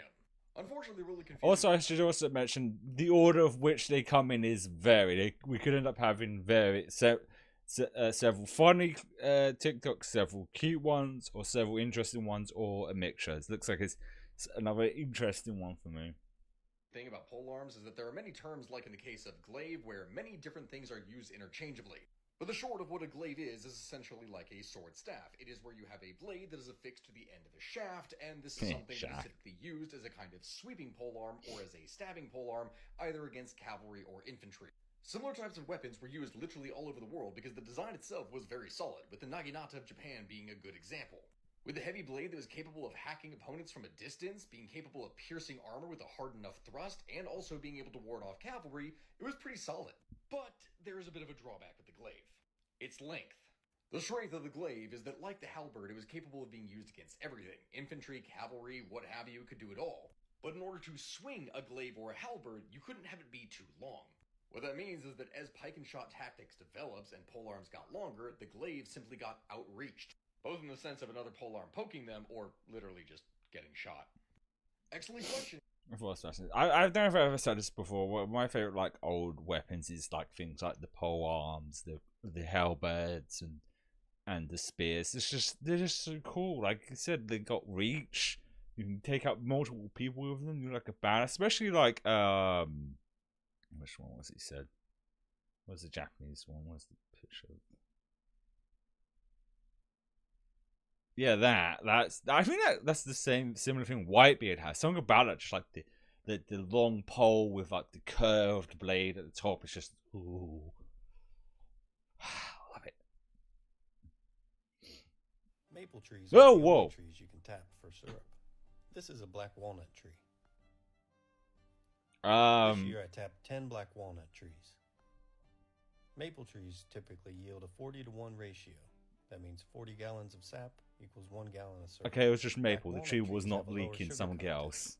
[SPEAKER 4] Unfortunately, really confusing.
[SPEAKER 1] Also, I should also mention the order of which they come in is varied. We could end up having several funny TikToks, several cute ones, or several interesting ones, or a mixture. It looks like it's another interesting one for me.
[SPEAKER 4] The thing about polearms is that there are many terms, like in the case of glaive, where many different things are used interchangeably. But the short of what a glaive is essentially like a sword staff. It is where you have a blade that is affixed to the end of a shaft, and this is something that is typically used as a kind of sweeping polearm or as a stabbing polearm, either against cavalry or infantry. Similar types of weapons were used literally all over the world because the design itself was very solid, with the naginata of Japan being a good example. With a heavy blade that was capable of hacking opponents from a distance, being capable of piercing armor with a hard enough thrust, and also being able to ward off cavalry, it was pretty solid. But there is a bit of a drawback with the glaive. Its length. The strength of the glaive is that, like the halberd, it was capable of being used against everything. Infantry, cavalry, what have you, could do it all. But in order to swing a glaive or a halberd, you couldn't have it be too long. What that means is that as pike and shot tactics develops and polearms got longer, the glaive simply got outreached, both in the sense of another polearm poking them, or literally just getting shot. Excellent question.
[SPEAKER 1] I don't know if I've ever said this before. One of my favorite like old weapons is like things like the pole arms, the halberds, and the spears. They're just so cool. Like I said, they got reach. You can take out multiple people with them. You're like a badass, especially like which one was it? Said what was the Japanese one? What was the picture? Yeah, that's I think that's the similar thing Whitebeard has. Something about it, just like the long pole with like the curved blade at the top. It's just ooh, love it.
[SPEAKER 5] Maple trees
[SPEAKER 1] Oh,
[SPEAKER 5] are the
[SPEAKER 1] whoa.
[SPEAKER 5] only trees you can tap for syrup. This is a black walnut tree. This year I tapped 10 black walnut trees. Maple trees typically yield a 40-to-1 ratio. That means 40 gallons of sap equals 1 gallon of syrup.
[SPEAKER 1] Okay, it was just maple. The
[SPEAKER 5] Black
[SPEAKER 1] tree
[SPEAKER 5] walnut
[SPEAKER 1] was
[SPEAKER 5] trees
[SPEAKER 1] not
[SPEAKER 5] have a lower
[SPEAKER 1] leaking
[SPEAKER 5] sugar
[SPEAKER 1] something
[SPEAKER 5] content,
[SPEAKER 1] else.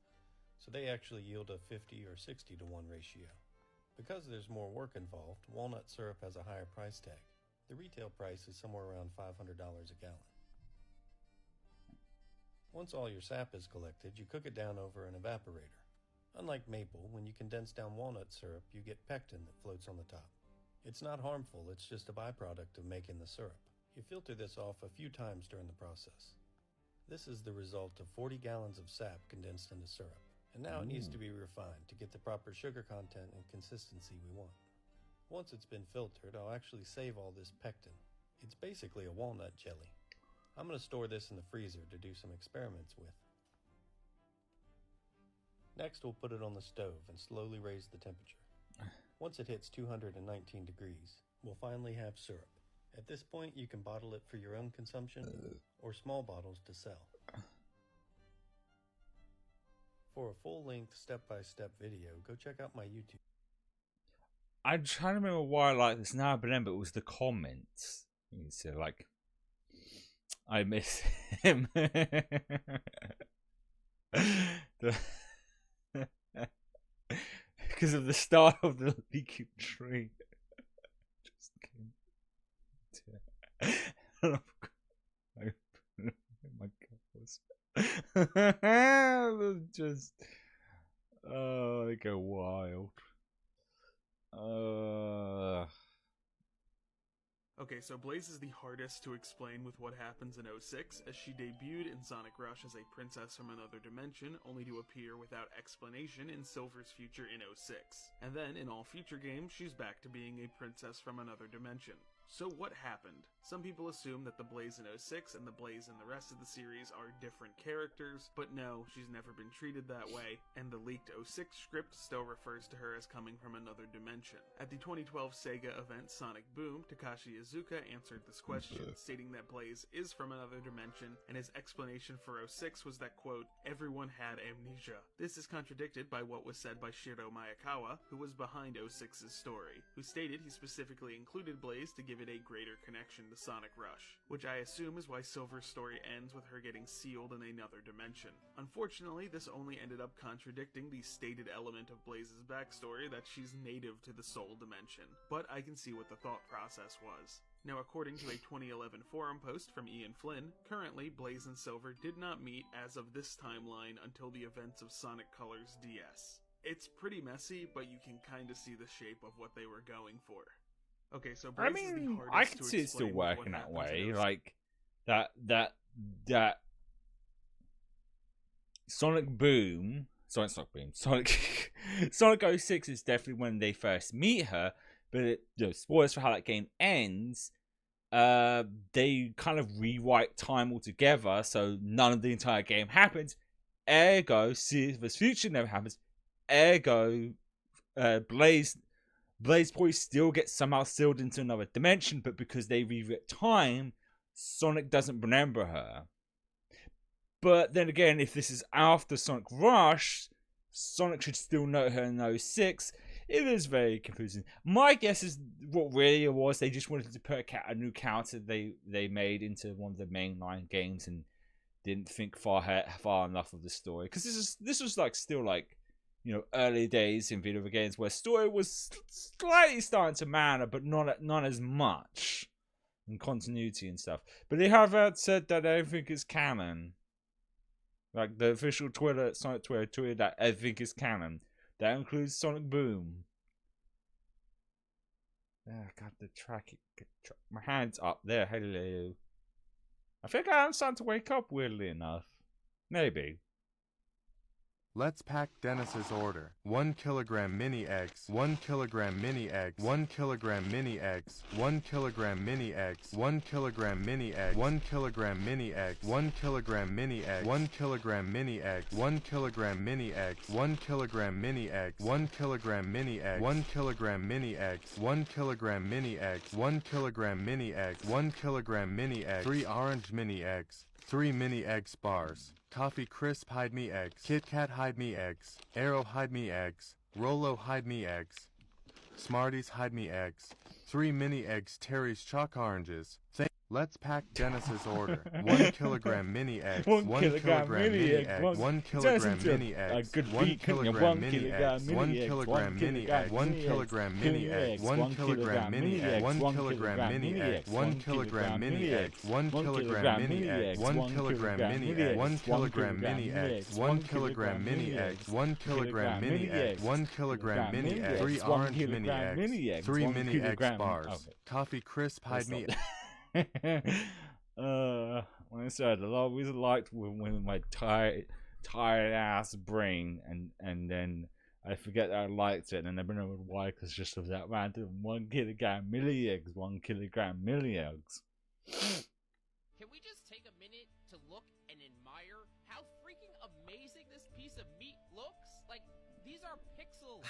[SPEAKER 5] So they actually yield a 50 or 60-to-1 ratio. Because there's more work involved, walnut syrup has a higher price tag. The retail price is somewhere around $500 a gallon. Once all your sap is collected, you cook it down over an evaporator. Unlike maple, when you condense down walnut syrup, you get pectin that floats on the top. It's not harmful, it's just a byproduct of making the syrup. You filter this off a few times during the process. This is the result of 40 gallons of sap condensed into syrup, and now it needs to be refined to get the proper sugar content and consistency we want. Once it's been filtered, I'll actually save all this pectin. It's basically a walnut jelly. I'm going to store this in the freezer to do some experiments with. Next, we'll put it on the stove and slowly raise the temperature. Once it hits 219 degrees, we'll finally have syrup. At this point, you can bottle it for your own consumption or small bottles to sell. For a full-length step-by-step video, go check out my YouTube.
[SPEAKER 1] I'm trying to remember why I like this now, but it was the comments. You say like, I miss him. Because of the start of the leaking tree. Just kidding. My gosh. Just they go wild.
[SPEAKER 6] Okay, so Blaze is the hardest to explain with what happens in 06, as she debuted in Sonic Rush as a princess from another dimension, only to appear without explanation in Silver's future in 06. And then, in all future games, she's back to being a princess from another dimension. So what happened? Some people assume that the Blaze in 06 and the Blaze in the rest of the series are different characters, but no, she's never been treated that way, and the leaked 06 script still refers to her as coming from another dimension. At the 2012 Sega event Sonic Boom, Takashi Iizuka answered this question, stating that Blaze is from another dimension, and his explanation for 06 was that, quote, everyone had amnesia. This is contradicted by what was said by Shiro Maekawa, who was behind 06's story, who stated he specifically included Blaze to give it a greater connection to Sonic Rush, which I assume is why Silver's story ends with her getting sealed in another dimension. Unfortunately, this only ended up contradicting the stated element of Blaze's backstory that she's native to the Soul Dimension, but I can see what the thought process was. Now, according to a 2011 forum post from Ian Flynn, currently Blaze and Silver did not meet as of this timeline until the events of Sonic Colors DS. It's pretty messy, but you can kinda see the shape of what they were going for. Okay, so Blaze is the hardest
[SPEAKER 1] I can
[SPEAKER 6] to
[SPEAKER 1] see it still
[SPEAKER 6] explain with
[SPEAKER 1] working
[SPEAKER 6] what
[SPEAKER 1] that
[SPEAKER 6] happens
[SPEAKER 1] way.
[SPEAKER 6] in 06.
[SPEAKER 1] Like that Sonic Boom, Sonic 06 is definitely when they first meet her, but spoilers for how that game ends. They kind of rewrite time altogether, so none of the entire game happens. Ergo, Silver's future never happens. Ergo, Blaze probably still gets somehow sealed into another dimension, but because they rewrite time, Sonic doesn't remember her. But then again, if this is after Sonic Rush, Sonic should still know her in 06. It is very confusing. My guess is what really it was, they just wanted to put a new character they made into one of the mainline games and didn't think far enough of the story. Because this was like still like, early days in video games where story was slightly starting to matter, but not as much in continuity and stuff. But they have said that everything is canon. Like the official Sonic Twitter tweeted that everything is canon. That includes Sonic Boom. God, the track. My hand's up there. Hello. I think I'm starting to wake up, weirdly enough. Maybe.
[SPEAKER 7] Let's pack Dennis's order. 1 kilogram mini eggs, 1 kilogram mini eggs, 1 kilogram mini eggs, 1 kilogram mini eggs, 1 kilogram mini eggs, 1 kilogram mini eggs, 1 kilogram mini eggs, 1 kilogram mini eggs, 1 kilogram mini eggs, 1 kilogram mini eggs, 1 kilogram mini eggs, 1 kilogram mini eggs, 1 kilogram mini eggs, 1 kilogram mini eggs, 1 kilogram mini eggs, 3 orange mini eggs, 3 mini eggs bars. Coffee Crisp hide me eggs. Kit Kat hide me eggs. Arrow hide me eggs. Rolo hide me eggs. Smarties hide me eggs. 3 mini eggs Terry's chalk oranges. Let's pack Dennis's order. 1 kilogram mini eggs. 1 kilogram mini eggs. 1 kilogram mini eggs. 1 kilogram mini eggs. 1 kilogram mini eggs. 1 kilogram mini eggs. 1 kilogram mini eggs. 1 kilogram mini eggs. 1 kilogram mini eggs. 1 kilogram mini eggs. 1 kilogram mini eggs. 1 kilogram mini eggs. 1 kilogram mini eggs. 1 kilogram mini eggs. 1 kilogram mini eggs. 3 orange mini eggs. 3 mini eggs bars. Coffee Crisp hide me.
[SPEAKER 1] When I said I always liked when my tired ass brain and then I forget that I liked it and I don't know why, because just of that random 1 kilogram milli eggs, 1 kilogram milli eggs.
[SPEAKER 8] Can we just take a minute to look and admire how freaking amazing this piece of meat looks? Like, these are pixels.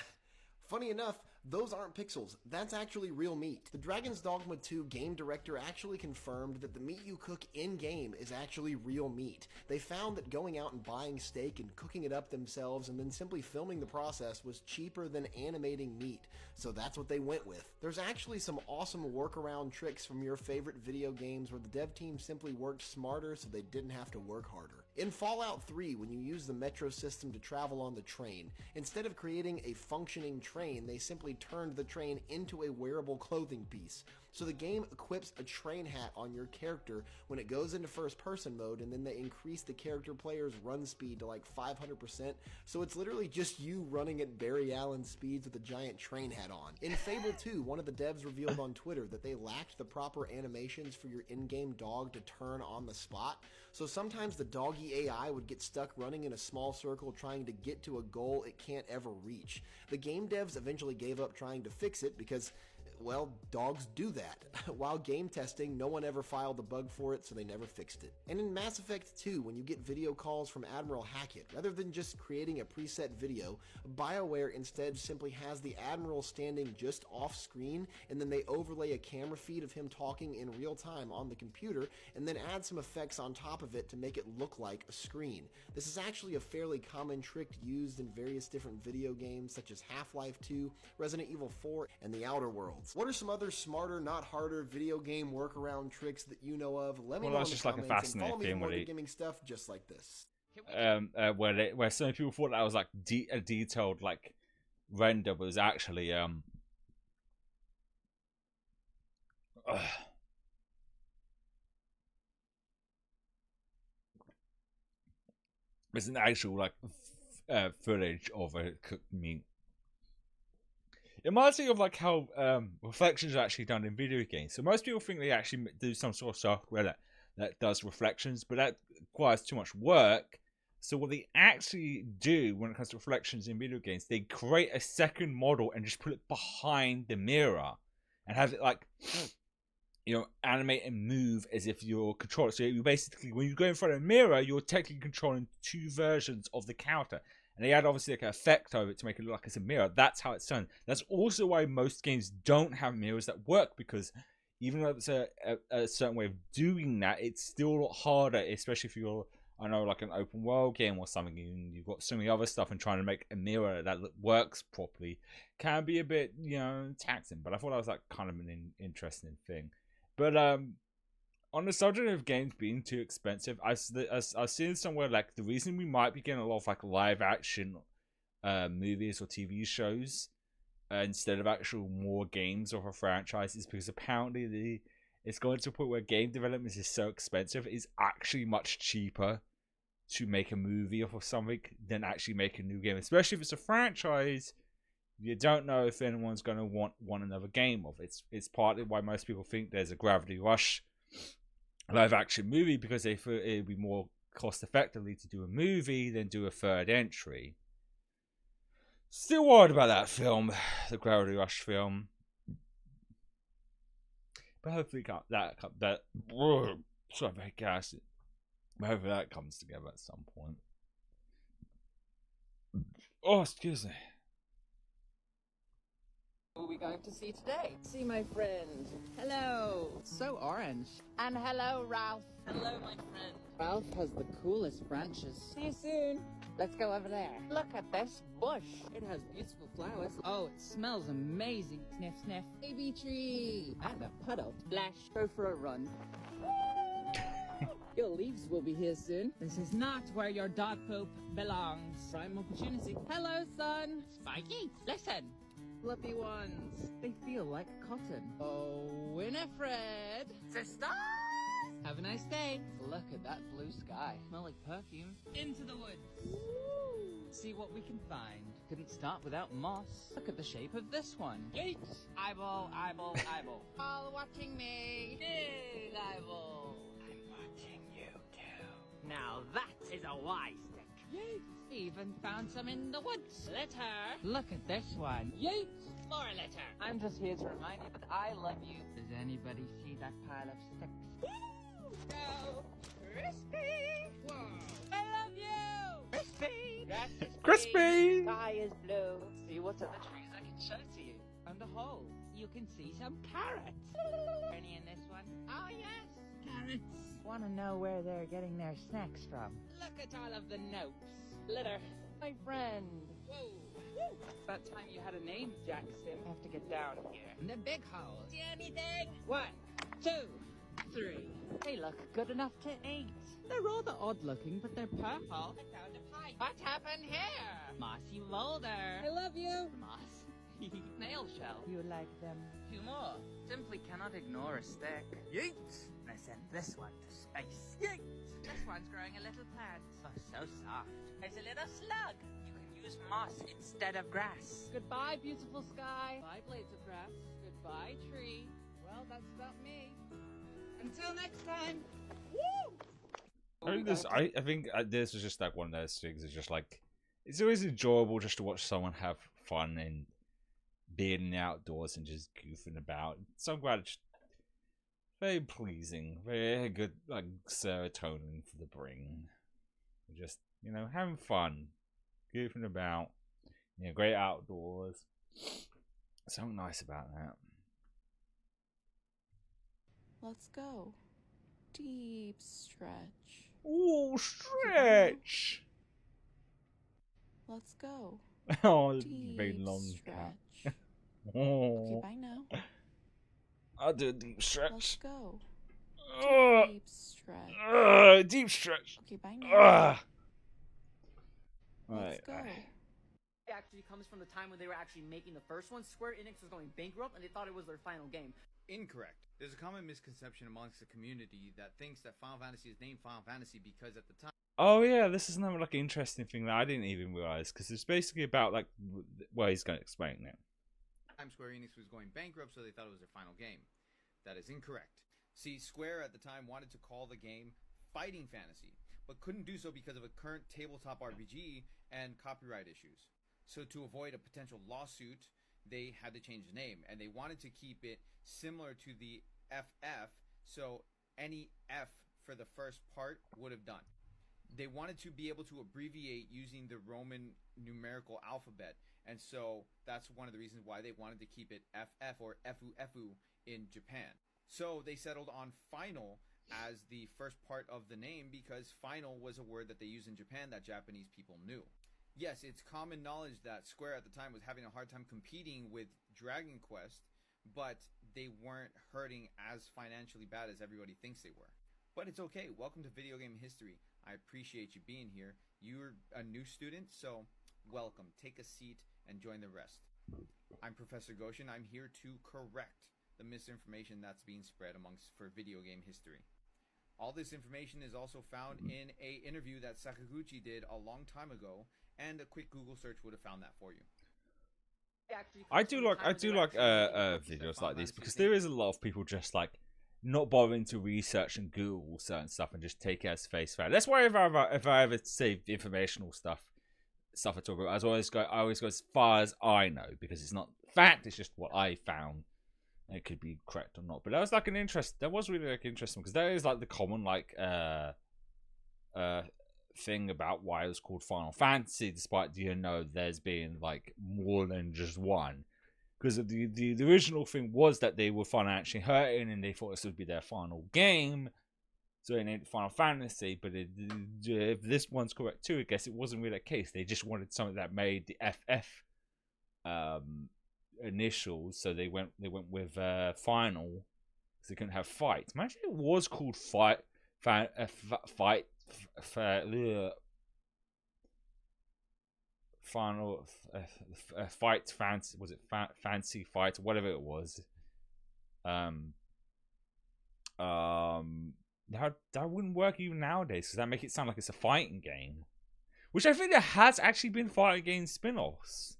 [SPEAKER 9] Funny enough, those aren't pixels. That's actually real meat. The Dragon's Dogma 2 game director actually confirmed that the meat you cook in-game is actually real meat. They found that going out and buying steak and cooking it up themselves and then simply filming the process was cheaper than animating meat. So that's what they went with. There's actually some awesome workaround tricks from your favorite video games where the dev team simply worked smarter so they didn't have to work harder. In Fallout 3, when you use the metro system to travel on the train, instead of creating a functioning train, they simply turned the train into a wearable clothing piece. So the game equips a train hat on your character when it goes into first person mode, and then they increase the character player's run speed to like 500%, so it's literally just you running at Barry Allen speeds with a giant train hat on. In Fable 2, one of the devs revealed on Twitter that they lacked the proper animations for your in-game dog to turn on the spot, so sometimes the doggy AI would get stuck running in a small circle trying to get to a goal it can't ever reach. The game devs eventually gave up trying to fix it because, well, dogs do that. While game testing, no one ever filed a bug for it, so they never fixed it. And in Mass Effect 2, when you get video calls from Admiral Hackett, rather than just creating a preset video, BioWare instead simply has the Admiral standing just off screen, and then they overlay a camera feed of him talking in real time on the computer, and then add some effects on top of it to make it look like a screen. This is actually a fairly common trick used in various different video games such as Half-Life 2, Resident Evil 4, and The Outer Worlds. What are some other smarter, not harder video game workaround tricks that you know of? Let me know in the comments and follow me for more gaming stuff just like this.
[SPEAKER 1] Where some people thought that was like a detailed like render, but it was actually it's an actual like footage of a cooked meat. It reminds me of like how reflections are actually done in video games. So most people think they actually do some sort of software that does reflections, but that requires too much work. So what they actually do when it comes to reflections in video games, they create a second model and just put it behind the mirror and have it like, animate and move as if you're controlling. So you basically, when you go in front of a mirror, you're technically controlling two versions of the character. And they add obviously like an effect over it to make it look like it's a mirror. That's how it's done. That's also why most games don't have mirrors that work, because even though it's a certain way of doing that, it's still a lot harder, especially if you're, I know, like an open world game or something, and you've got so many other stuff, and trying to make a mirror that works properly can be a bit, taxing. But I thought that was like kind of an interesting thing. But on the subject of games being too expensive, I've seen somewhere like the reason we might be getting a lot of like live action movies or TV shows instead of actual more games or a franchise is because apparently it's going to a point where game development is so expensive, it's actually much cheaper to make a movie or something than actually make a new game, especially if it's a franchise. You don't know if anyone's going to want another game of it. It's partly why most people think there's a Gravity Rush live action movie, because they feel it would be more cost effectively to do a movie than do a third entry. Still worried about that film, the Gravity Rush film. But hopefully that sorry, very gassy. But hopefully that comes together at some point. Oh, excuse me.
[SPEAKER 10] Who are we going to see today? See my friend. Hello. It's so orange.
[SPEAKER 8] And hello, Ralph.
[SPEAKER 10] Hello, my friend. Ralph has the coolest branches. See you soon.
[SPEAKER 8] Let's go over there. Look at this bush.
[SPEAKER 10] It has beautiful flowers. Oh, it smells amazing. Sniff, sniff. Baby tree. And a puddle. Splash. Go for a run. Your leaves will be here soon. This is not where your dog poop belongs. Prime opportunity. Hello, son.
[SPEAKER 8] Spiky, listen.
[SPEAKER 10] Fluffy ones. They feel like cotton. Oh, Winifred.
[SPEAKER 8] Sisters!
[SPEAKER 10] Have a nice day. Look at that blue sky. Smell like perfume. Into the woods. Woo. See what we can find. Couldn't start without moss. Look at the shape of this one. Yeet.
[SPEAKER 8] Eyeball, eyeball, eyeball. All watching me.
[SPEAKER 10] Big eyeball.
[SPEAKER 8] I'm watching you too. Now that is a wise stick.
[SPEAKER 10] Yeet.
[SPEAKER 8] Even found some in the woods. Litter.
[SPEAKER 10] Look at this one. Yeet.
[SPEAKER 8] More litter.
[SPEAKER 10] I'm just here to remind you that I love you. Does anybody see that pile of sticks?
[SPEAKER 8] Go. Crispy.
[SPEAKER 10] Whoa. I love you.
[SPEAKER 8] Crispy.
[SPEAKER 10] Grass is
[SPEAKER 1] Crispy.
[SPEAKER 10] green, Sky is blue. See what's in the trees I can show to you. On the hole, you can see some carrots. Any in this one?
[SPEAKER 8] Oh, yes.
[SPEAKER 10] Carrots. Want to know where they're getting their snacks from?
[SPEAKER 8] Look at all of the notes.
[SPEAKER 10] Litter. My friend.
[SPEAKER 8] Whoa.
[SPEAKER 10] Woo. About time you had a name, Jackson. Have to get down here. In the big hole.
[SPEAKER 8] See anything?
[SPEAKER 10] 1, 2, 3. They look good enough to eat. They're rather odd looking, but they're purple.
[SPEAKER 8] I found a pipe. What happened here?
[SPEAKER 10] Mossy molder. I love you. Moss. Snail shell. You like them? 2 more. Simply cannot ignore a stick. Yeet. I send this one to space. Yeet.
[SPEAKER 8] This one's growing a little plant.
[SPEAKER 10] Oh, so soft.
[SPEAKER 8] It's a little slug.
[SPEAKER 10] You can use moss instead of grass. Goodbye, beautiful sky. Bye, blades of grass. Goodbye, tree. Well, that's about me. Until next time. Woo!
[SPEAKER 1] I think this is just like one of those things. It's just like, it's always enjoyable just to watch someone have fun and being in the outdoors and just goofing about. So I'm glad it's very pleasing, very good, like serotonin for the brain. Just, having fun, goofing about, great outdoors. Something nice about that.
[SPEAKER 11] Let's go. Deep stretch.
[SPEAKER 1] Ooh, stretch!
[SPEAKER 11] Let's go.
[SPEAKER 1] Oh,
[SPEAKER 11] Deep
[SPEAKER 1] very long
[SPEAKER 11] stretch.
[SPEAKER 1] Oh.
[SPEAKER 11] Okay, bye now.
[SPEAKER 1] I'll do a deep
[SPEAKER 11] Let's
[SPEAKER 1] stretch.
[SPEAKER 11] go.
[SPEAKER 1] Ugh.
[SPEAKER 11] Deep stretch.
[SPEAKER 1] Deep stretch.
[SPEAKER 11] Okay, bye now.
[SPEAKER 1] Ugh.
[SPEAKER 11] Let's go.
[SPEAKER 10] It actually comes from the time when they were actually making the first one. Square Enix was going bankrupt and they thought it was their final game.
[SPEAKER 12] Incorrect. There's a common misconception amongst the community that thinks that Final Fantasy is named Final Fantasy because at the time...
[SPEAKER 1] Oh yeah, this is another like interesting thing that I didn't even realize, because it's basically about like, well, he's going to explain it.
[SPEAKER 12] Square Enix was going bankrupt, so they thought it was their final game. That is incorrect. See, Square at the time wanted to call the game Fighting Fantasy, but couldn't do so because of a current tabletop RPG and copyright issues. So to avoid a potential lawsuit, they had to change the name, and they wanted to keep it similar to the FF, so any F for the first part would have done. They wanted to be able to abbreviate using the Roman numerical alphabet, and so that's one of the reasons why they wanted to keep it FF or FU in Japan. So they settled on final as the first part of the name because final was a word that they used in Japan that Japanese people knew. Yes, it's common knowledge that Square at the time was having a hard time competing with Dragon Quest, but they weren't hurting as financially bad as everybody thinks they were. But it's okay. Welcome to Video Game History. I appreciate you being here. You're a new student, so welcome. Take a seat and join the rest. I'm Professor Goshen. I'm here to correct the misinformation that's being spread for video game history. All this information is also found in an interview that Sakaguchi did a long time ago, and a quick Google search would have found that for you.
[SPEAKER 1] I do like videos like these because there is a lot of people just like not bothering to research and Google certain stuff and just take it as face value. That's why if I ever say informational stuff I talk about, I always go as far as I know because it's not fact. It's just what I found. It could be correct or not, but that was like that was really like interesting because that is like the common like thing about why it was called Final Fantasy, despite there's been like more than just one. Because the original thing was that they were financially hurting and they thought this would be their final game, so they named it Final Fantasy. But if this one's correct too, I guess it wasn't really the case. They just wanted something that made the FF initials, so they went with final because they couldn't have fight. Imagine it was called Fight Fancy, was it Fancy Fight, whatever it was. That wouldn't work even nowadays because that make it sound like it's a fighting game, which I think there has actually been fighting game spin-offs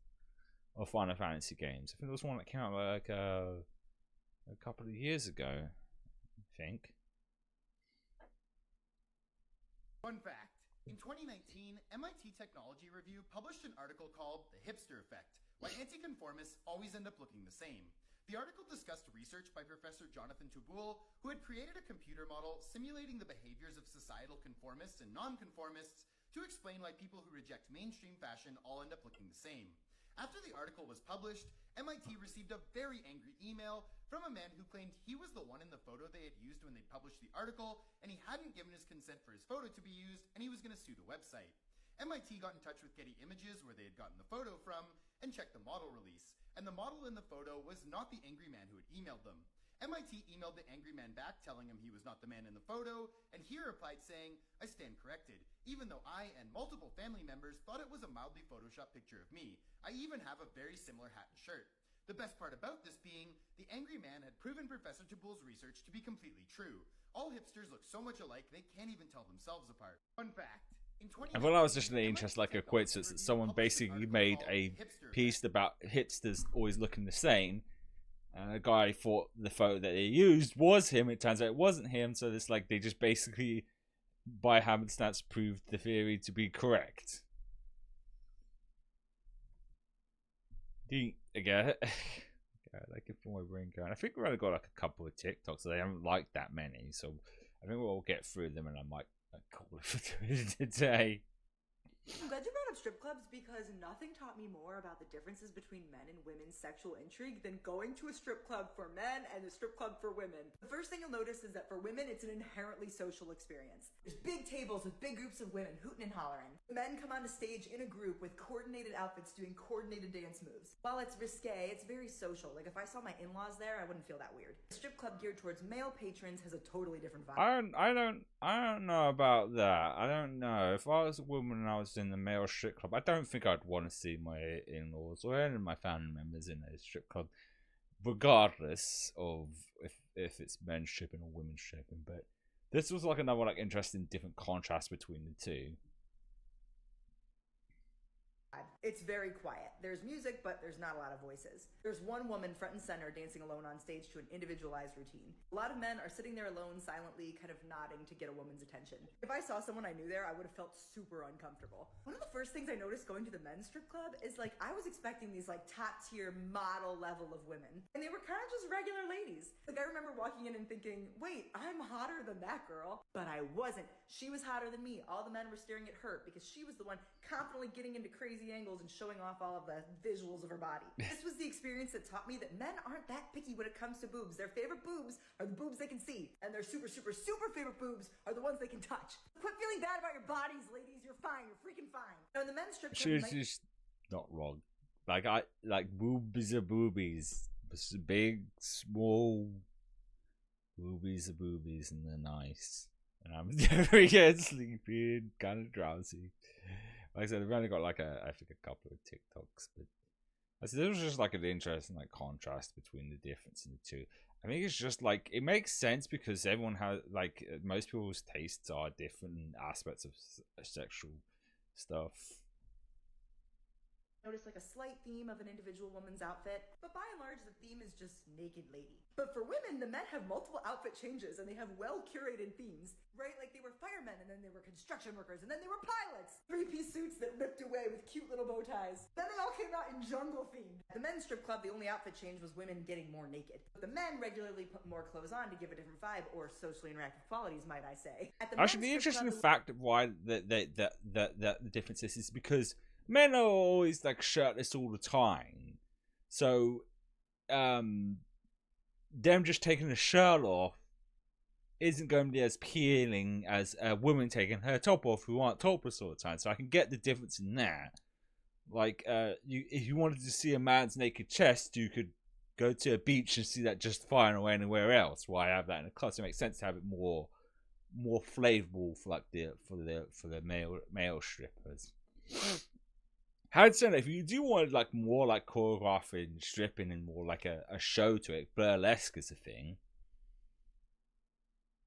[SPEAKER 1] of Final Fantasy games. I think there was one that came out like a couple of years ago, I think.
[SPEAKER 13] Fun fact. In 2019, MIT Technology Review published an article called The Hipster Effect, Why Anti-Conformists Always End Up Looking the Same. The article discussed research by Professor Jonathan Touboul, who had created a computer model simulating the behaviors of societal conformists and non-conformists to explain why people who reject mainstream fashion all end up looking the same. After the article was published, MIT received a very angry email from a man who claimed he was the one in the photo they had used when they published the article, and he hadn't given his consent for his photo to be used, and he was going to sue the website. MIT got in touch with Getty Images, where they had gotten the photo from, and checked the model release, and the model in the photo was not the angry man who had emailed them. MIT emailed the angry man back telling him he was not the man in the photo, and he replied saying, "I stand corrected, even though I and multiple family members thought it was a mildly photoshopped picture of me. I even have a very similar hat and shirt." The best part about this being, the angry man had proven Professor Touboul's research to be completely true. All hipsters look so much alike they can't even tell themselves apart. Fun fact.
[SPEAKER 1] I thought that was just really interesting, like a coincidence that someone basically made a piece about hipsters always looking the same. And a guy thought the photo that they used was him. It turns out it wasn't him. So it's like they just basically, by happenstance, proved the theory to be correct. Again, I can feel my brain going. I think we've only got like a couple of TikToks. So they haven't liked that many. So I think we'll get through them and I might call it for today.
[SPEAKER 14] I'm glad you brought up strip clubs because nothing taught me more about the differences between men and women's sexual intrigue than going to a strip club for men and a strip club for women. The first thing you'll notice is that for women, it's an inherently social experience. There's big tables with big groups of women hooting and hollering. Men come onto stage in a group with coordinated outfits doing coordinated dance moves. While it's risque, it's very social. Like if I saw my in-laws there, I wouldn't feel that weird. A strip club geared towards male patrons has a totally different vibe.
[SPEAKER 1] I don't know about that. I don't know. If I was a woman and I was in the male strip club, I don't think I'd want to see my in-laws or any of my family members in a strip club, regardless of if it's men stripping or women stripping. But this was like another like interesting different contrast between the two.
[SPEAKER 14] It's very quiet. There's music, but there's not a lot of voices. There's one woman front and center dancing alone on stage to an individualized routine. A lot of men are sitting there alone, silently, kind of nodding to get a woman's attention. If I saw someone I knew there, I would have felt super uncomfortable. One of the first things I noticed going to the men's strip club is like, I was expecting these like top tier model level of women, and they were kind of just regular ladies. Like I remember walking in and thinking, wait, I'm hotter than that girl. But I wasn't. She was hotter than me. All the men were staring at her because she was the one confidently getting into crazy angles and showing off all of the visuals of her body. This was the experience that taught me that men aren't that picky when it comes to boobs. Their favorite boobs are the boobs they can see, and their super favorite boobs are the ones they can touch. Quit feeling bad about your bodies, ladies. You're fine. You're freaking fine. Now, in the men's strip club,
[SPEAKER 1] She's not wrong. Like boobies are boobies. Big, small boobies are boobies, and they're nice. And I'm never getting sleepy and kind of drowsy. Like I said, I've only got like I think a couple of TikToks, but I said there was just like an interesting like contrast between the difference in the two. I think it's just like it makes sense because everyone has like most people's tastes are different in aspects of sexual stuff.
[SPEAKER 14] Notice like a slight theme of an individual woman's outfit, but by and large the theme is just naked lady. But for women, the men have multiple outfit changes and they have well curated themes, right? Like they were firemen and then they were construction workers and then they were pilots. 3-piece suits that ripped away with cute little bow ties. Then they all came out in jungle themed. At the men's strip club, the only outfit change was women getting more naked. But the men regularly put more clothes on to give a different vibe or socially interactive qualities, might I say. At the
[SPEAKER 1] Actually, the interesting fact of why the difference is because men are always like shirtless all the time, so them just taking a shirt off isn't going to be as appealing as a woman taking her top off who aren't topless all the time. So I can get the difference in that. Like, if you wanted to see a man's naked chest, you could go to a beach and see that just fine or anywhere else. Why have that in a club? So it makes sense to have it more flavorful for like the male strippers. I'd say if you do want like more like choreographing, stripping, and more like a show to it, burlesque is a thing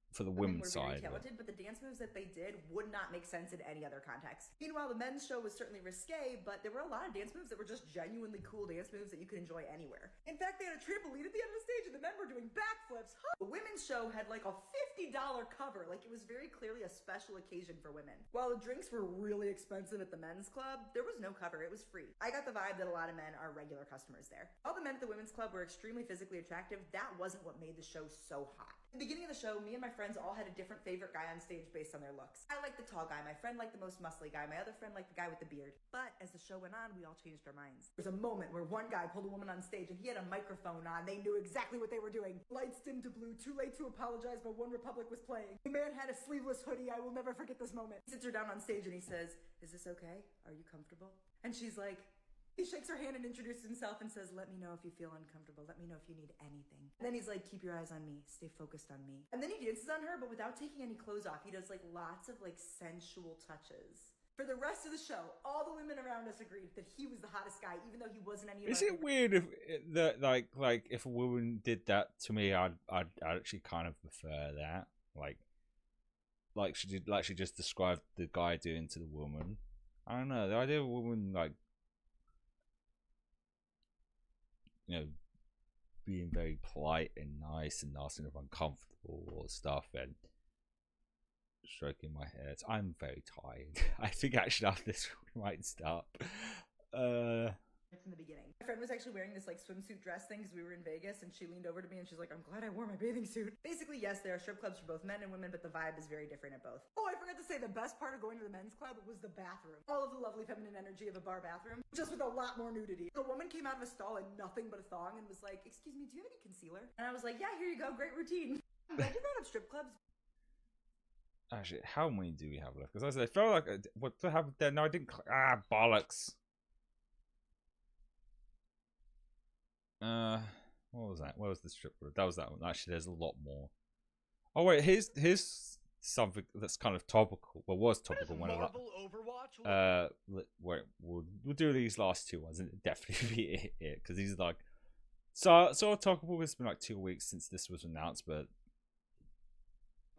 [SPEAKER 1] for the women's side.
[SPEAKER 14] Very talented, but the dance moves that they did would not make sense in any other context. Meanwhile, the men's show was certainly risque, but there were a lot of dance moves that were just genuinely cool dance moves that you could enjoy anywhere. In fact, they had a trampoline at the end of the stage and the men were doing backflips. The women's show had like a $50 cover, like it was very clearly a special occasion for women. While the drinks were really expensive at the men's club, there was no cover, it was free. I got the vibe that a lot of men are regular customers there. All the men at the women's club were extremely physically attractive. That wasn't what made the show so hot. At the beginning of the show, me and my friends all had a different favorite guy on stage based on their looks. I liked the tall guy, my friend liked the most muscly guy, my other friend liked the guy with the beard. But as the show went on, we all changed our minds. There was a moment where one guy pulled a woman on stage and he had a microphone on. They knew exactly what they were doing. Lights dimmed to blue, Too Late to Apologize by One Republic was playing. The man had a sleeveless hoodie. I will never forget this moment. He sits her down on stage and he says, "Is this okay? Are you comfortable?" And she's like, he shakes her hand and introduces himself and says, "Let me know if you feel uncomfortable. Let me know if you need anything." And then he's like, "Keep your eyes on me. Stay focused on me." And then he dances on her, but without taking any clothes off. He does like lots of like sensual touches. For the rest of the show, all the women around us agreed that he was the hottest guy, even though he wasn't any of
[SPEAKER 1] Is it weird if like if a woman did that to me, I'd actually kind of prefer that. Like she just described the guy doing to the woman. I don't know. The idea of a woman like, you know, being very polite and nice and asking if I'm comfortable or stuff and stroking my hair. I'm very tired. I think actually after this we might stop.
[SPEAKER 14] In the beginning, my friend was actually wearing this like swimsuit dress thing because we were in Vegas, and she leaned over to me and she's like, "I'm glad I wore my bathing suit." Basically, yes, there are strip clubs for both men and women, but the vibe is very different at both. Oh, I forgot to say, the best part of going to the men's club was the bathroom. All of the lovely feminine energy of a bar bathroom, just with a lot more nudity. A woman came out of a stall in nothing but a thong and was like, "Excuse me, do you have any concealer?" And I was like, "Yeah, here you go, great routine." I'm glad you brought up strip clubs.
[SPEAKER 1] Actually, how many do we have left? Because I felt like what happened there? No, I didn't. Bollocks. What was that? Where was the strip club? That was that one. Actually, there's a lot more. Oh wait, here's something that's kind of topical. Well, was topical when wait, we'll do these last two ones and it'll definitely be it because these are like so topical. It's been like 2 weeks since this was announced, but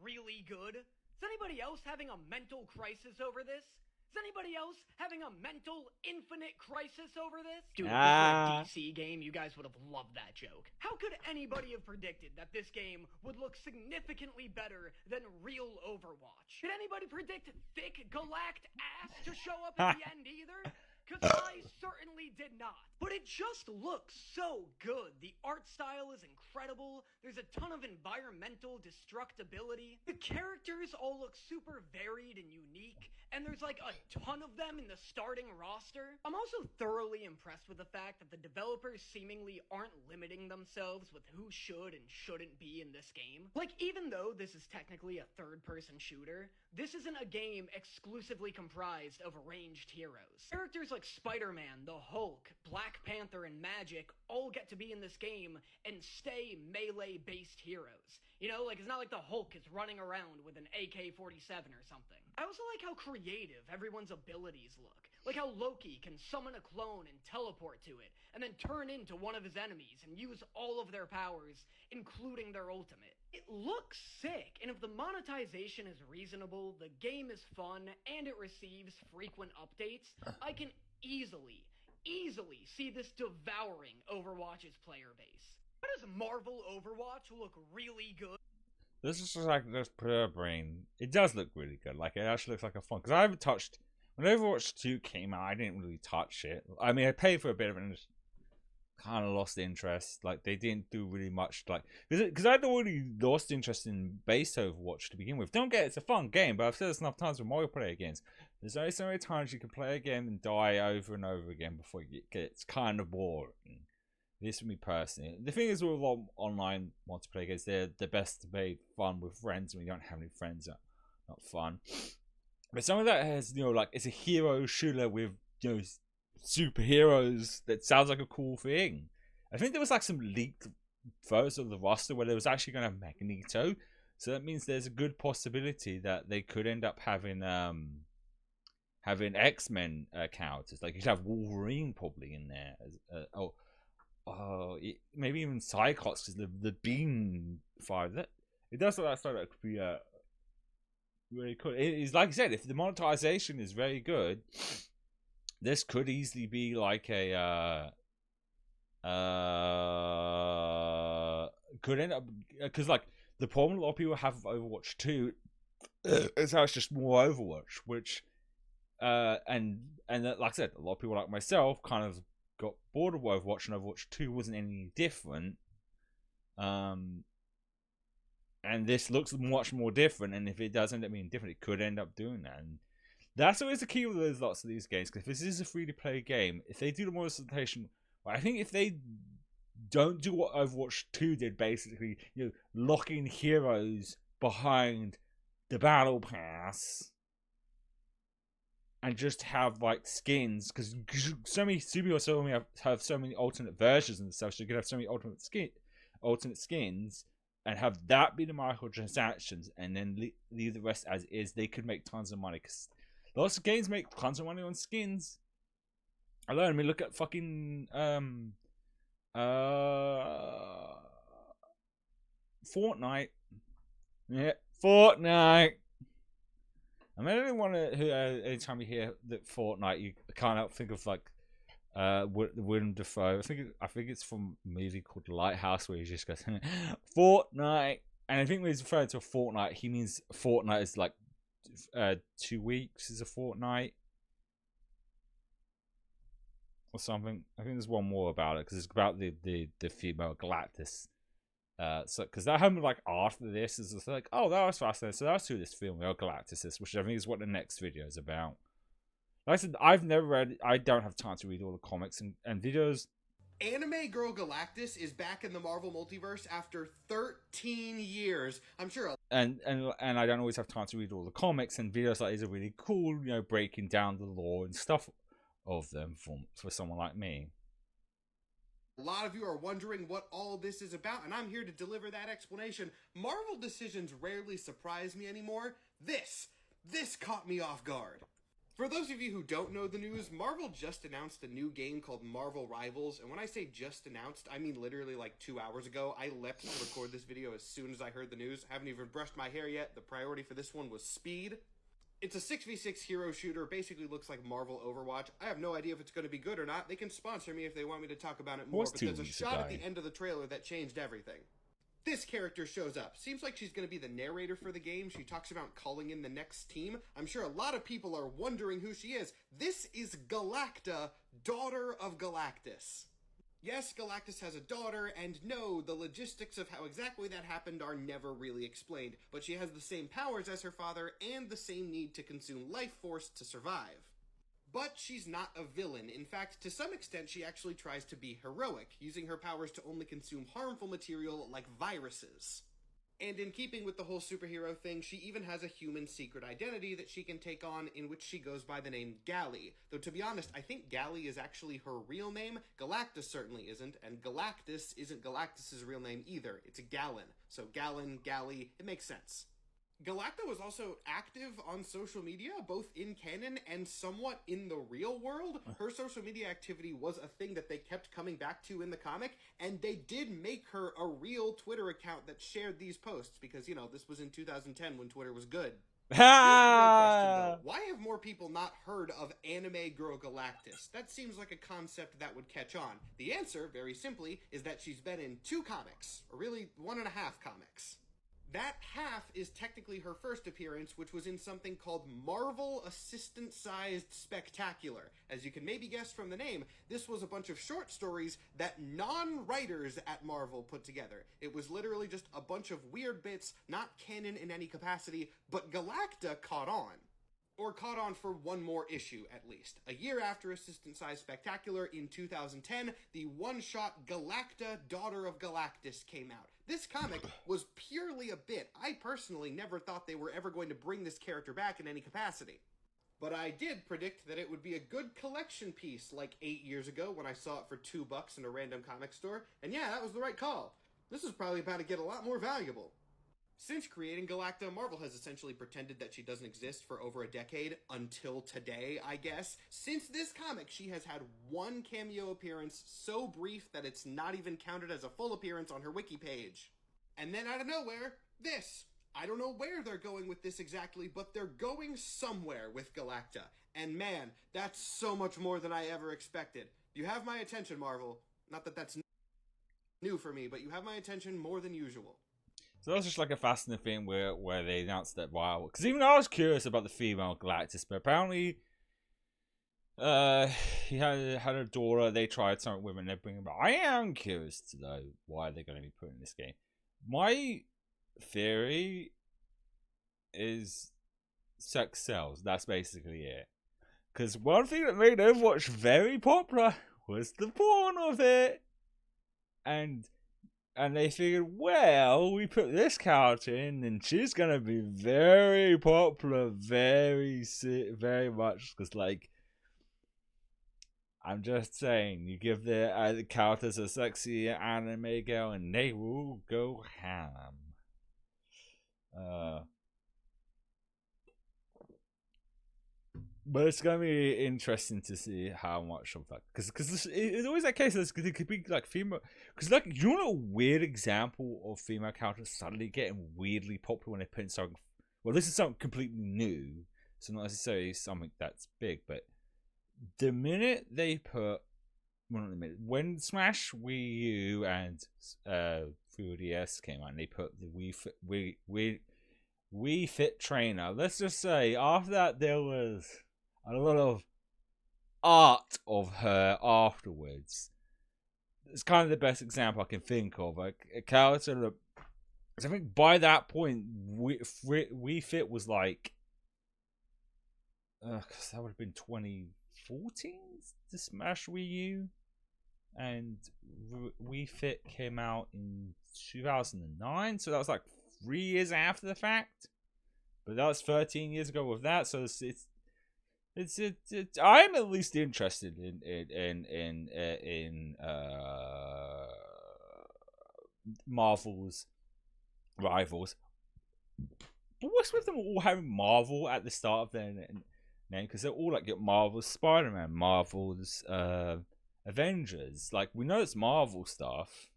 [SPEAKER 3] really good. Is anybody else having a mental crisis over this?
[SPEAKER 15] Is anybody else having a mental infinite crisis over this? Dude, if
[SPEAKER 1] Ah.
[SPEAKER 15] this were a DC game, you guys would have loved that joke. How could anybody have predicted that this game would look significantly better than real Overwatch? Did anybody predict thick Galact ass to show up at the end either? Because I certainly did not. But it just looks so good. The art style is incredible. There's a ton of environmental destructibility. The characters all look super varied and unique. And there's like a ton of them in the starting roster. I'm also thoroughly impressed with the fact that the developers seemingly aren't limiting themselves with who should and shouldn't be in this game. Like, even though this is technically a third-person shooter, this isn't a game exclusively comprised of ranged heroes. Characters like Spider-Man, the Hulk, Black Panther, and Magic all get to be in this game and stay melee-based heroes. You know, like, it's not like the Hulk is running around with an AK-47 or something. I also like how creative everyone's abilities look. Like how Loki can summon a clone and teleport to it, and then turn into one of his enemies and use all of their powers, including their ultimate. It looks sick, and if the monetization is reasonable, the game is fun, and it receives frequent updates, I can easily see this devouring Overwatch's player base. How does Marvel Overwatch look really good?
[SPEAKER 1] This is just like this pure brain. It does look really good. Like, it actually looks like a fun. Because I haven't touched. When Overwatch 2 came out, I didn't really touch it. I mean, I paid for a bit of it and just kind of lost interest. Like, they didn't do really much. Like, because I'd already lost interest in base Overwatch to begin with. Don't get it, it's a fun game, but I've said this enough times with multiplayer games. There's only so many times you can play a game and die over and over again before it gets kind of boring. This for me personally. The thing is with a lot of online multiplayer games, they're the best made fun with friends when you don't have any friends. Not fun. But some of that has, you know, like, it's a hero shooter with, you know, superheroes that sounds like a cool thing. I think there was like some leaked photos of the roster where there was actually going to have Magneto. So that means there's a good possibility that they could end up having X-Men characters. Like, you'd have Wolverine probably in there. Maybe even Cyclops, because the Beam Fire. That it does look like something that could be really cool. It's like I said, if the monetization is very good, this could easily be like a could end up, because like the problem a lot of people have with Overwatch 2 is how it's just more Overwatch, which and like I said, a lot of people like myself kind of got bored of Overwatch, and Overwatch 2 wasn't any different. And this looks much more different, and if it does end up being different, it could end up doing that. And that's always the key with those lots of these games, because if this is a free-to-play game, if they do the monetization, I think if they don't do what Overwatch 2 did, basically, you know, locking heroes behind the battle pass, and just have like skins, because so many superheroes only have so many alternate versions and stuff, so you could have so many alternate skins, and have that be the microtransactions, and then leave the rest as is. They could make tons of money, because lots of games make tons of money on skins alone. I mean, look at fucking Fortnite. Yeah, Fortnite. I mean, anyone who anytime you hear that Fortnite, you can't help think of like Willem Dafoe. I think it's from a movie called Lighthouse, where he just goes Fortnite, and I think when he's referring to a fortnight, he means fortnight is like 2 weeks is a fortnight or something. I think there's one more about it, because it's about the female Galactus. So because that happened like after this is just like, oh, that was fascinating. So that's who this female Galactus is, which I think is what the next video is about. Like I said, I've never read. I don't have time to read all the comics and videos.
[SPEAKER 9] Anime Girl Galactus is back in the Marvel multiverse after 13 years. I'm sure.
[SPEAKER 1] And I don't always have time to read all the comics, and videos like these are really cool. You know, breaking down the lore and stuff of them for someone like me.
[SPEAKER 9] A lot of you are wondering what all this is about, and I'm here to deliver that explanation. Marvel decisions rarely surprise me anymore. This caught me off guard. For those of you who don't know the news, Marvel just announced a new game called Marvel Rivals, and when I say just announced, I mean literally like 2 hours ago. I leapt to record this video as soon as I heard the news. I haven't even brushed my hair yet. The priority for this one was speed.
[SPEAKER 16] It's a 6v6 hero shooter, basically looks like Marvel Overwatch. I have no idea if it's going to be good or not. They can sponsor me if they want me to talk about it more, but there's a shot at the end of the trailer that changed everything. This character shows up. Seems like she's going to be the narrator for the game. She talks about calling in the next team. I'm sure a lot of people are wondering who she is. This is Galacta, daughter of Galactus. Yes, Galactus has a daughter, and no, the logistics of how exactly that happened are never really explained, but she has the same powers as her father and the same need to consume life force to survive. But she's not a villain. In fact, to some extent, she actually tries to be heroic, using her powers to only consume harmful material like viruses. And in keeping with the whole superhero thing, she even has a human secret identity that she can take on, in which she goes by the name Gally. Though to be honest, I think Gally is actually her real name. Galactus certainly isn't, and Galactus isn't Galactus's real name either. It's a Gallon. So Gallon, Gally, it makes sense. Galacta was also active on social media, both in canon and somewhat in the real world. Her social media activity was a thing that they kept coming back to in the comic, and they did make her a real Twitter account that shared these posts, because, you know, this was in 2010 when Twitter was good. Here's the real question, though. Why have more people not heard of Anime Girl Galactus? That seems like a concept that would catch on. The answer, very simply, is that she's been in 2 comics, or really 1.5 comics. That half is technically her first appearance, which was in something called Marvel Assistant-Sized Spectacular. As you can maybe guess from the name, this was a bunch of short stories that non-writers at Marvel put together. It was literally just a bunch of weird bits, not canon in any capacity, but Galacta caught on. Or caught on for one more issue, at least. A year after Assistant Size Spectacular, in 2010, the one-shot Galacta, Daughter of Galactus came out. This comic was purely a bit. I personally never thought they were ever going to bring this character back in any capacity. But I did predict that it would be a good collection piece like 8 years ago when I saw it for $2 in a random comic store, and yeah, that was the right call. This is probably about to get a lot more valuable. Since creating Galacta, Marvel has essentially pretended that she doesn't exist for over a decade, until today, I guess. Since this comic, she has had 1 cameo appearance so brief that it's not even counted as a full appearance on her wiki page. And then out of nowhere, this. I don't know where they're going with this exactly, but they're going somewhere with Galacta. And man, that's so much more than I ever expected. You have my attention, Marvel. Not that that's new for me, but you have my attention more than usual.
[SPEAKER 1] So that's just like a fascinating thing where they announced that, wow. Because even I was curious about the female Galactus, but apparently he had a daughter. They tried something with him and they bring him back. I am curious to know why they're going to be putting this game. My theory is sex sells. That's basically it. Because one thing that made Overwatch very popular was the porn of it. And they figured, well, we put this character in, and she's gonna be very popular, very much. Because, like, I'm just saying, you give the characters a sexy anime girl, and they will go ham. But it's gonna be interesting to see how much of that, because it's always that case. It could be like female, because like you know a weird example of female characters suddenly getting weirdly popular when they put in something. Well, this is something completely new, so not necessarily something that's big. But the minute they put, well, not the minute, when Smash Wii U and 3DS came out, and they put the Wii Fit trainer. Let's just say after that there was a lot of art of her afterwards. It's kind of the best example I can think of. Like a character that, I think by that point, Wii Fit was like, cause that would have been 2014, the Smash Wii U, and Wii Fit came out in 2009. So that was like 3 years after the fact. But that was 13 years ago with that. So it's I'm at least interested in Marvel's rivals. But what's with them all having Marvel at the start of their name? Because they're all like Marvel's Spider-Man, Marvel's Avengers. Like, we know it's Marvel stuff.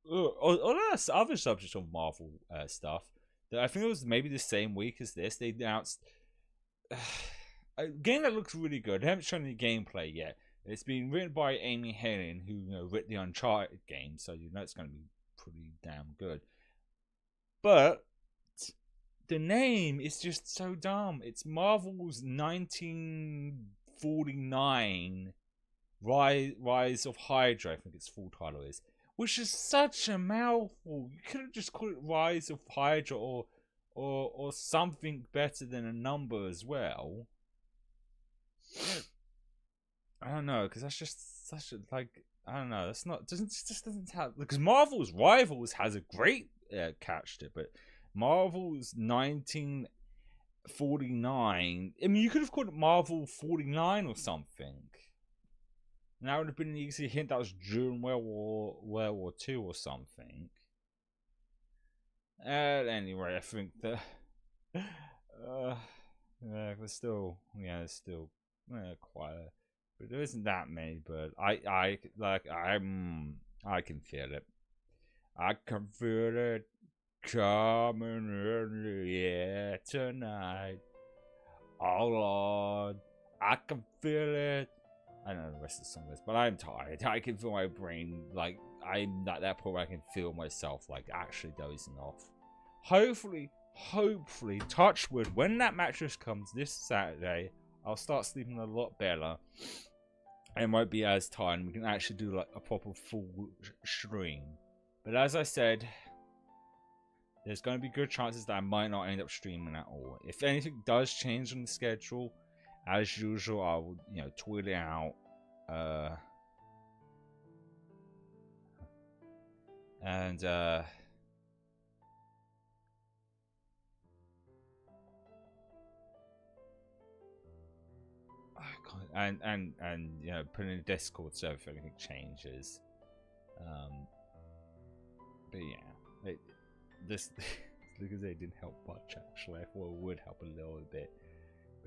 [SPEAKER 1] Or that's other subjects of Marvel stuff. I think it was maybe the same week as this. They announced a game that looks really good. They haven't shown any gameplay yet. It's been written by Amy Hennig, who wrote the Uncharted game, so it's going to be pretty damn good. But the name is just so dumb. It's Marvel's 1949 Rise of Hydra, I think its full title is, which is such a mouthful. You could have just called it Rise of Hydra or something better than a number as well. I don't know, because that's just such a, like, I don't know, that's not, doesn't have, because Marvel's Rivals has a great catch to it, but Marvel's 1949, I mean, you could have called it Marvel 49 or something. And that would have been an easy hint that was during World War II or something. Anyway, I think that there's still quite, but there isn't that many. But I can feel it. I can feel it coming in the air tonight. Oh Lord, I can feel it. I don't know the rest of the song is, but I'm tired. I can feel my brain, like, I'm at that point where I can feel myself, like, actually dozing off. Hopefully, touch wood, when that mattress comes this Saturday, I'll start sleeping a lot better. It won't be as tired, we can actually do, like, a proper full stream. But as I said, there's going to be good chances that I might not end up streaming at all. If anything does change on the schedule, as usual, I will, tweet it out. And put in a Discord server if anything changes. But yeah, this because they didn't help much actually. I thought it would help a little bit.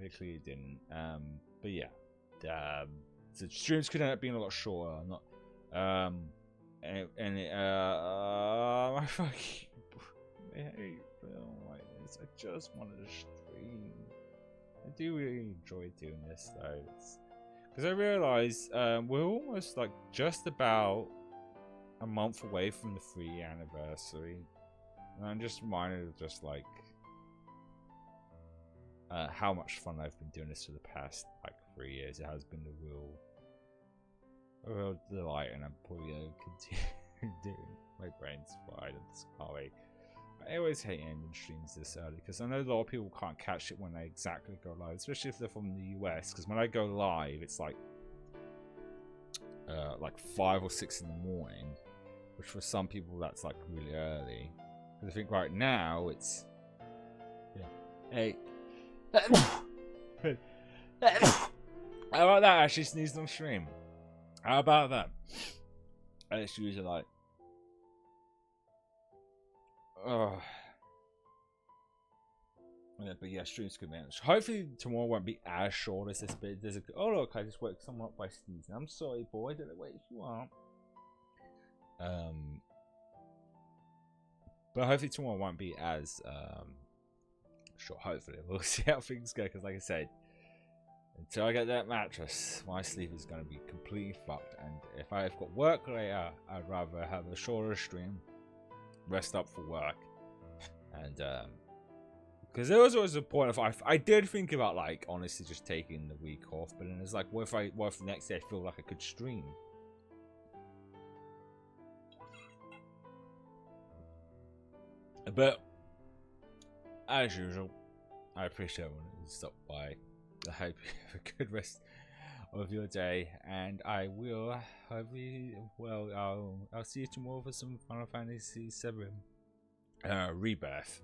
[SPEAKER 1] It clearly didn't. But yeah, the streams could end up being a lot shorter. I hate film like this. I just wanted to stream. I do really enjoy doing this though, because I realise we're almost like just about a month away from the 3-year anniversary, and I'm just reminded of just like. How much fun I've been doing this for the past like 3 years. It has been a real delight, and I'm probably gonna continue doing. My brain's fried. I'm sorry. I always hate ending streams this early because I know a lot of people can't catch it when they exactly go live, especially if they're from the US. Because when I go live, it's like 5 or 6 in the morning, which for some people that's like really early. Because I think right now it's 8. How about that? I actually sneezed on stream. How about that? It's usually like, oh, yeah, but yeah, stream's good, man. Hopefully tomorrow won't be as short as this. But there's oh look, I just woke someone up by sneezing. I'm sorry, boy. I don't know what you are. But hopefully tomorrow won't be as short. Hopefully we'll see how things go. Because like I said, until I get that mattress, my sleep is going to be completely fucked. And if I've got work later, I'd rather have a shorter stream, rest up for work, and because there was always a point of I did think about like honestly just taking the week off, but then it's like what if the next day I feel like I could stream. But as usual, I appreciate everyone who stopped by. I hope you have a good rest of your day, and I will hopefully, well, I'll see you tomorrow for some Final Fantasy VII Rebirth.